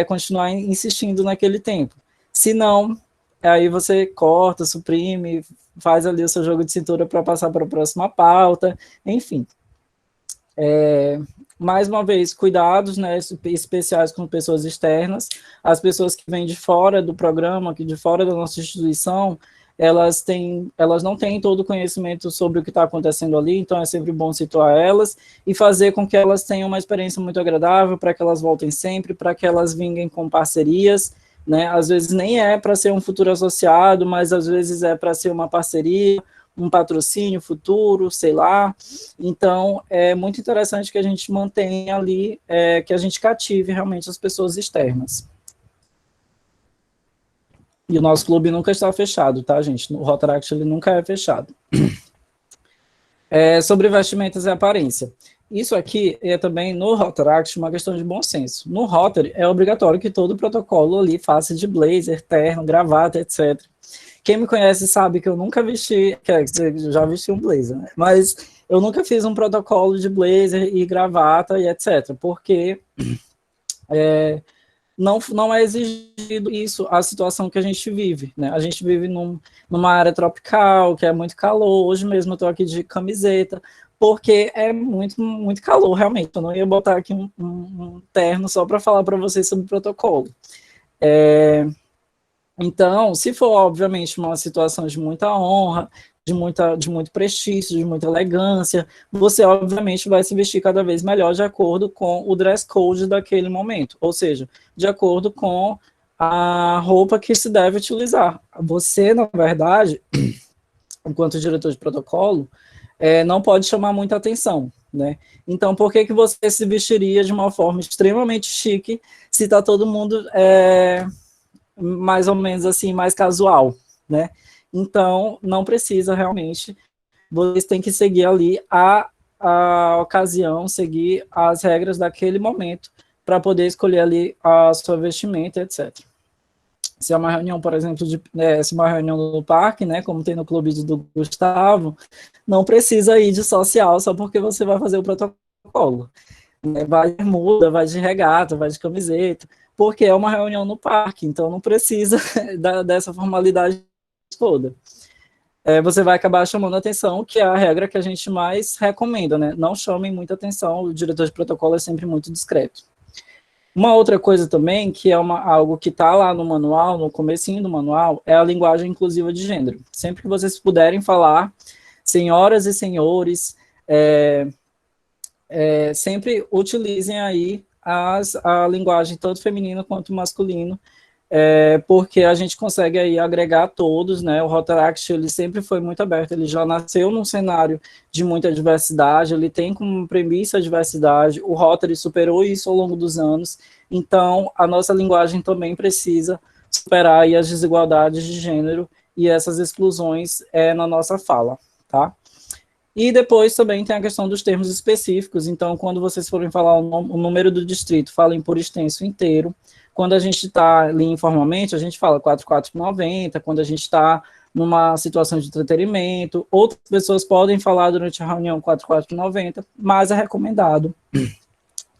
continuar insistindo naquele tempo. Se não, aí você corta, suprime, faz ali o seu jogo de cintura para passar para a próxima pauta, enfim. Mais uma vez, cuidados, né, especiais com pessoas externas. As pessoas que vêm de fora do programa, que de fora da nossa instituição, elas não têm todo o conhecimento sobre o que está acontecendo ali, então é sempre bom situar elas e fazer com que elas tenham uma experiência muito agradável, para que elas voltem sempre, para que elas vinguem com parcerias, né? Às vezes nem é para ser um futuro associado, mas às vezes é para ser uma parceria, um patrocínio futuro, sei lá. Então, é muito interessante que a gente mantenha ali, que a gente cative realmente as pessoas externas. E o nosso clube nunca está fechado, tá, gente? O Rotaract, ele nunca é fechado. Sobre vestimentas e aparência. Isso aqui é também, no Rotaract, uma questão de bom senso. No Rotary, é obrigatório que todo protocolo ali faça de blazer, terno, gravata, etc. Quem me conhece sabe que eu nunca vesti, já vesti um blazer, né? Mas eu nunca fiz um protocolo de blazer e gravata e etc. Porque não é exigido isso, a situação que a gente vive, né? A gente vive numa área tropical, que é muito calor. Hoje mesmo eu estou aqui de camiseta, porque é muito, muito calor, realmente. Eu não ia botar aqui um terno só para falar para vocês sobre o protocolo. Então, se for, obviamente, uma situação de muita honra, de muito prestígio, de muita elegância, você, obviamente, vai se vestir cada vez melhor de acordo com o dress code daquele momento, ou seja, de acordo com a roupa que se deve utilizar. Você, na verdade, enquanto diretor de protocolo, não pode chamar muita atenção, né? Então, por que você se vestiria de uma forma extremamente chique se está todo mundo mais ou menos assim, mais casual, né? Então, não precisa realmente, vocês têm que seguir ali a ocasião, seguir as regras daquele momento, para poder escolher ali a sua vestimenta, etc. Se é uma reunião, por exemplo, se é uma reunião no parque, né, como tem no clube do Gustavo, não precisa ir de social só porque você vai fazer o protocolo. Vai de bermuda, vai de regata, vai de camiseta, porque é uma reunião no parque, então não precisa dessa formalidade toda. Você vai acabar chamando atenção, que é a regra que a gente mais recomenda, né? Não chamem muita atenção, o diretor de protocolo é sempre muito discreto. Uma outra coisa também, que é algo que está lá no manual, no comecinho do manual, é a linguagem inclusiva de gênero. Sempre que vocês puderem falar, senhoras e senhores, sempre utilizem aí a linguagem tanto feminina quanto masculino, porque a gente consegue aí agregar todos, né? O Rotaract, ele sempre foi muito aberto, ele já nasceu num cenário de muita diversidade, ele tem como premissa a diversidade, o Rotary superou isso ao longo dos anos, então a nossa linguagem também precisa superar aí as desigualdades de gênero e essas exclusões na nossa fala, tá? E depois também tem a questão dos termos específicos, então quando vocês forem falar o número do distrito, falem por extenso inteiro. Quando a gente está ali informalmente, a gente fala 4490, quando a gente está numa situação de entretenimento, outras pessoas podem falar durante a reunião 4490, mas é recomendado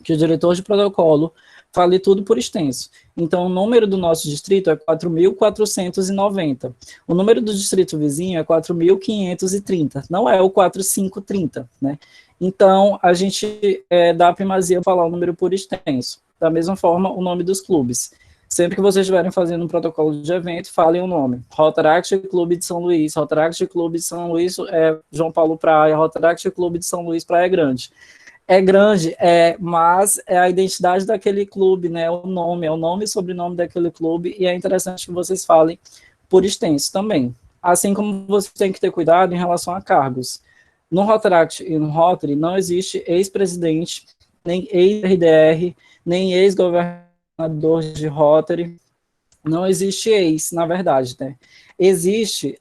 que o diretor de protocolo fale tudo por extenso. Então, o número do nosso distrito é 4.490. O número do distrito vizinho é 4.530, não é o 4530, né? Então, a gente dá a primazia para falar o número por extenso. Da mesma forma, o nome dos clubes. Sempre que vocês estiverem fazendo um protocolo de evento, falem o nome. Rotaract Clube de São Luís, Rotaract Clube de São Luís, João Paulo Praia, Rotaract Clube de São Luís, Praia Grande. É grande, mas é a identidade daquele clube, né? É o nome e sobrenome daquele clube, e é interessante que vocês falem por extenso também. Assim como você tem que ter cuidado em relação a cargos. No Rotaract e no Rotary não existe ex-presidente, nem ex-RDR, nem ex-governador de Rotary, não existe ex, na verdade, né? Existe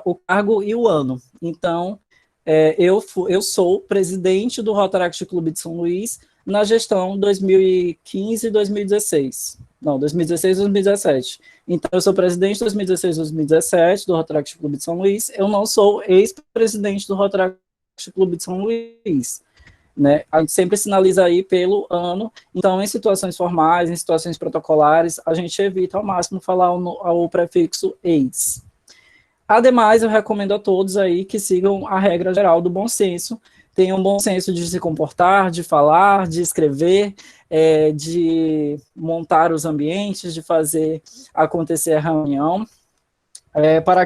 o cargo e o ano. Então, eu sou presidente do Rotaract Clube de São Luís na gestão 2015 e 2016. Não, 2016 e 2017. Então, eu sou presidente 2016 e 2017 do Rotaract Clube de São Luís, eu não sou ex-presidente do Rotaract Clube de São Luís. Né? A gente sempre sinaliza aí pelo ano, então em situações formais, em situações protocolares, a gente evita ao máximo falar o prefixo ex. Ademais, eu recomendo a todos aí que sigam a regra geral do bom senso, tenham bom senso de se comportar, de falar, de escrever, de montar os ambientes, de fazer acontecer a reunião, para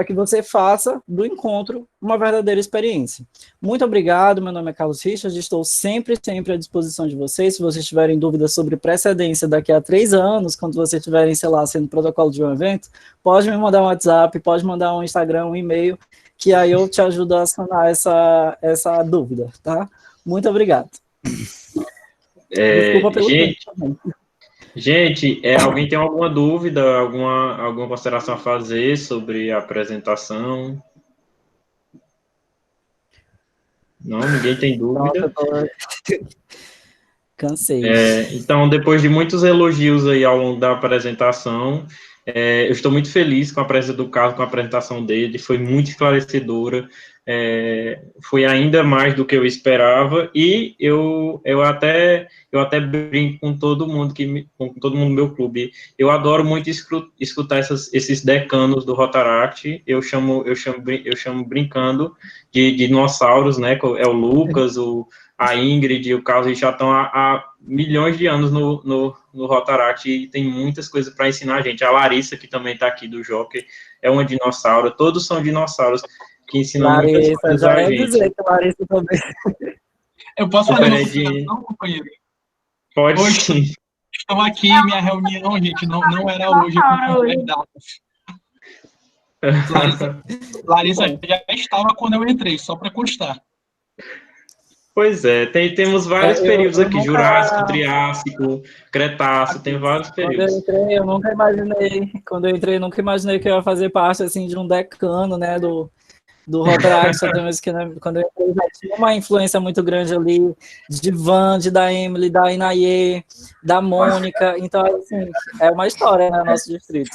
que você faça do encontro uma verdadeira experiência. Muito obrigado, meu nome é Carlos Richard, estou sempre à disposição de vocês, se vocês tiverem dúvidas sobre precedência daqui a 3 anos, quando vocês estiverem, sei lá, sendo protocolo de um evento, pode me mandar um WhatsApp, pode mandar um Instagram, um e-mail, que aí eu te ajudo a sanar essa dúvida, tá? Muito obrigado. Desculpa pelo tempo também. Gente, alguém tem alguma dúvida, alguma consideração a fazer sobre a apresentação? Não, ninguém tem dúvida. Nossa, cansei. Então, depois de muitos elogios aí ao longo da apresentação, eu estou muito feliz com a presença do Carlos, com a apresentação dele, foi muito esclarecedora, foi ainda mais do que eu esperava, e eu até brinco com todo mundo com todo mundo do meu clube. Eu adoro muito escutar esses decanos do Rotaract. Eu chamo brincando de dinossauros, né? É o Lucas, a Ingrid e o Carlos, eles já estão há milhões de anos no Rotaract e tem muitas coisas para ensinar a gente. A Larissa, que também está aqui do Jockey, é uma dinossauro. Todos são dinossauros que ensinam muitas coisas já a ia gente. dizer que Larissa também. Eu posso fazer uma consideração, companheiro? Pode hoje, sim. Estou aqui, minha reunião, gente, não era hoje com as datas. Larissa já estava quando eu entrei, só para constar. Pois é, temos vários períodos aqui, Jurássico, Triássico, Cretáceo, tem vários períodos. Quando eu entrei, eu nunca imaginei que eu ia fazer parte, assim, de um decano, né, do Rotaract, quando eu entrei, já tinha uma influência muito grande ali, de Vande, da Emily, da Inaye, da Mônica, então, assim, é uma história, né, no nosso distrito.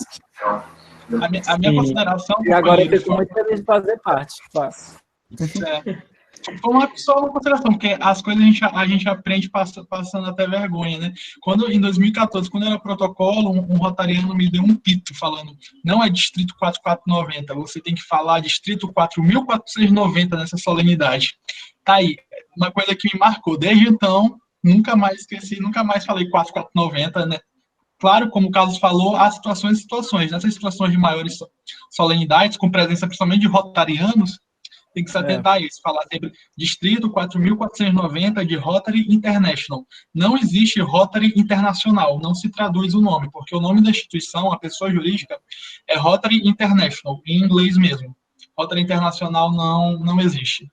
A minha consideração... E agora eu fico muito feliz de fazer parte. Foi só uma consideração, porque as coisas a gente aprende passando até vergonha, né? Em 2014, quando era protocolo, um rotariano me deu um pito falando, não é distrito 4490, você tem que falar distrito 4490 nessa solenidade. Tá aí, uma coisa que me marcou. Desde então, nunca mais esqueci, nunca mais falei 4490, né? Claro, como o Carlos falou, há situações e situações. Nessas situações de maiores solenidades, com presença principalmente de rotarianos, tem que se atentar a isso, falar sempre distrito 4.490 de Rotary International. Não existe Rotary Internacional, não se traduz o nome, porque o nome da instituição, a pessoa jurídica, é Rotary International, em inglês mesmo. Rotary Internacional não existe.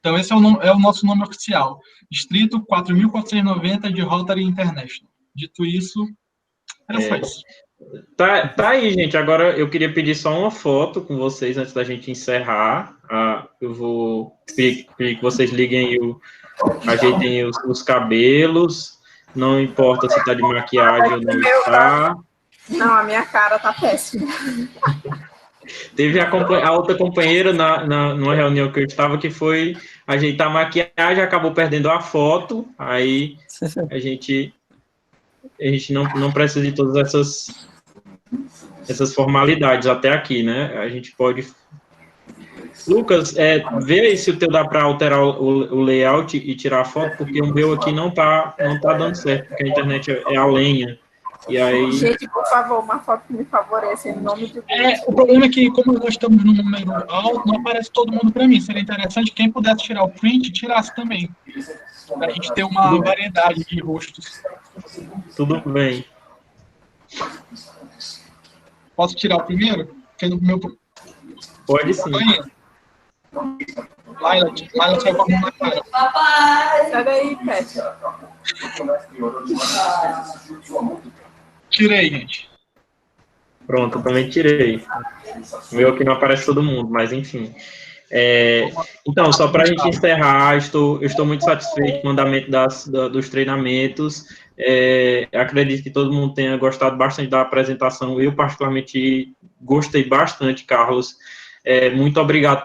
Então, esse é o nosso nome oficial. Distrito 4.490 de Rotary International. Dito isso, era só isso. Tá aí, gente. Agora eu queria pedir só uma foto com vocês antes da gente encerrar. Eu vou pedir que vocês liguem ajeitem os cabelos. Não importa se tá de maquiagem ou não está. Não, a minha cara tá péssima. Teve a outra companheira numa reunião que eu estava que foi ajeitar a maquiagem, acabou perdendo a foto. Aí a gente não precisa de todas essas formalidades até aqui, né? A gente pode... Lucas, vê aí se o teu dá para alterar o layout e tirar a foto, porque o meu aqui não tá dando certo, porque a internet é a lenha. E aí... Gente, por favor, uma foto que me favoreça, em nome de Deus. O problema é que, como nós estamos no número alto, não aparece todo mundo para mim. Seria interessante quem pudesse tirar o print, tirasse também. Para a gente ter uma variedade de rostos. Tudo bem. Posso tirar o primeiro? Pode sim. Laila saiu com a mão na cara. Papai! Sai daí, Pet. Tirei, gente. Pronto, eu também tirei. O meu aqui não aparece todo mundo, mas enfim. Então, só para a gente encerrar, eu estou muito satisfeito com o andamento dos treinamentos. Acredito que todo mundo tenha gostado bastante da apresentação. Eu, particularmente, gostei bastante, Carlos. Muito obrigado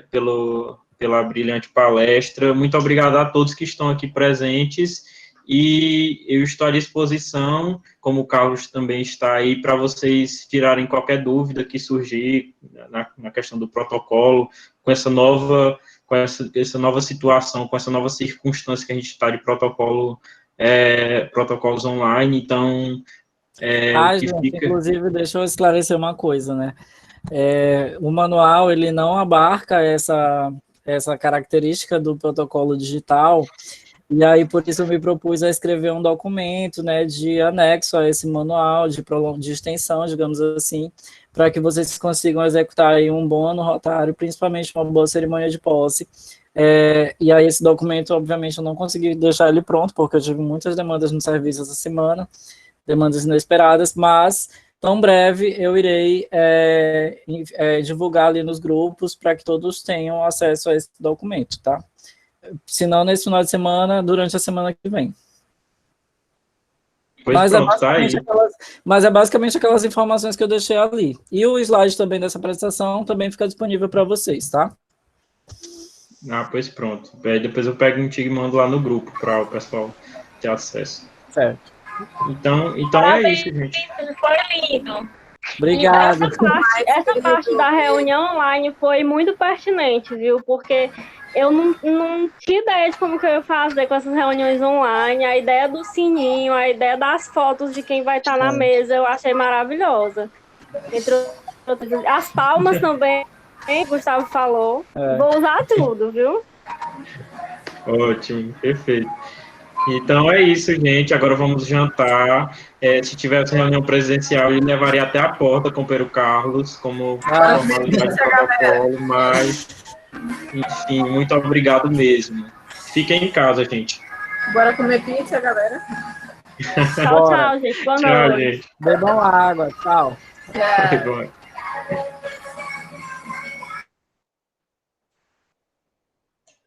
pela brilhante palestra. Muito obrigado a todos que estão aqui presentes. E eu estou à disposição, como o Carlos também está aí, para vocês tirarem qualquer dúvida que surgir na questão do protocolo, com essa nova situação, com essa nova circunstância que a gente está de protocolos online. Então, gente, inclusive, deixa eu esclarecer uma coisa, né? O manual, ele não abarca essa característica do protocolo digital. E aí, por isso, eu me propus a escrever um documento, né, de anexo a esse manual, de extensão, digamos assim, para que vocês consigam executar aí um bom ano rotário, principalmente uma boa cerimônia de posse. E aí, esse documento, obviamente, eu não consegui deixar ele pronto, porque eu tive muitas demandas no serviço essa semana, demandas inesperadas, mas, tão breve, eu irei divulgar ali nos grupos para que todos tenham acesso a esse documento, tá? Se não nesse final de semana, durante a semana que vem. Mas é basicamente aquelas informações que eu deixei ali. E o slide também dessa apresentação também fica disponível para vocês, tá? Ah, pois pronto. Depois eu pego contigo e mando lá no grupo para o pessoal ter acesso. Certo. Então é isso, gente. Foi lindo. Obrigado. Essa parte da reunião online foi muito pertinente, viu? Porque eu não tinha ideia de como que eu ia fazer com essas reuniões online. A ideia do sininho, a ideia das fotos de quem vai estar na mesa, eu achei maravilhosa. Entre outras, as palmas também, o Gustavo falou. Vou usar tudo, viu? Ótimo, perfeito. Então é isso, gente. Agora vamos jantar. Se tivesse reunião presencial, eu levaria até a porta com o Pedro Carlos, como formalidade de protocolo, mas, enfim, muito obrigado mesmo. Fiquem em casa, gente. Bora comer pizza, galera? Tchau, tchau, gente. Boa noite. Tchau, gente. Bebam água. Tchau. Tchau. Bom.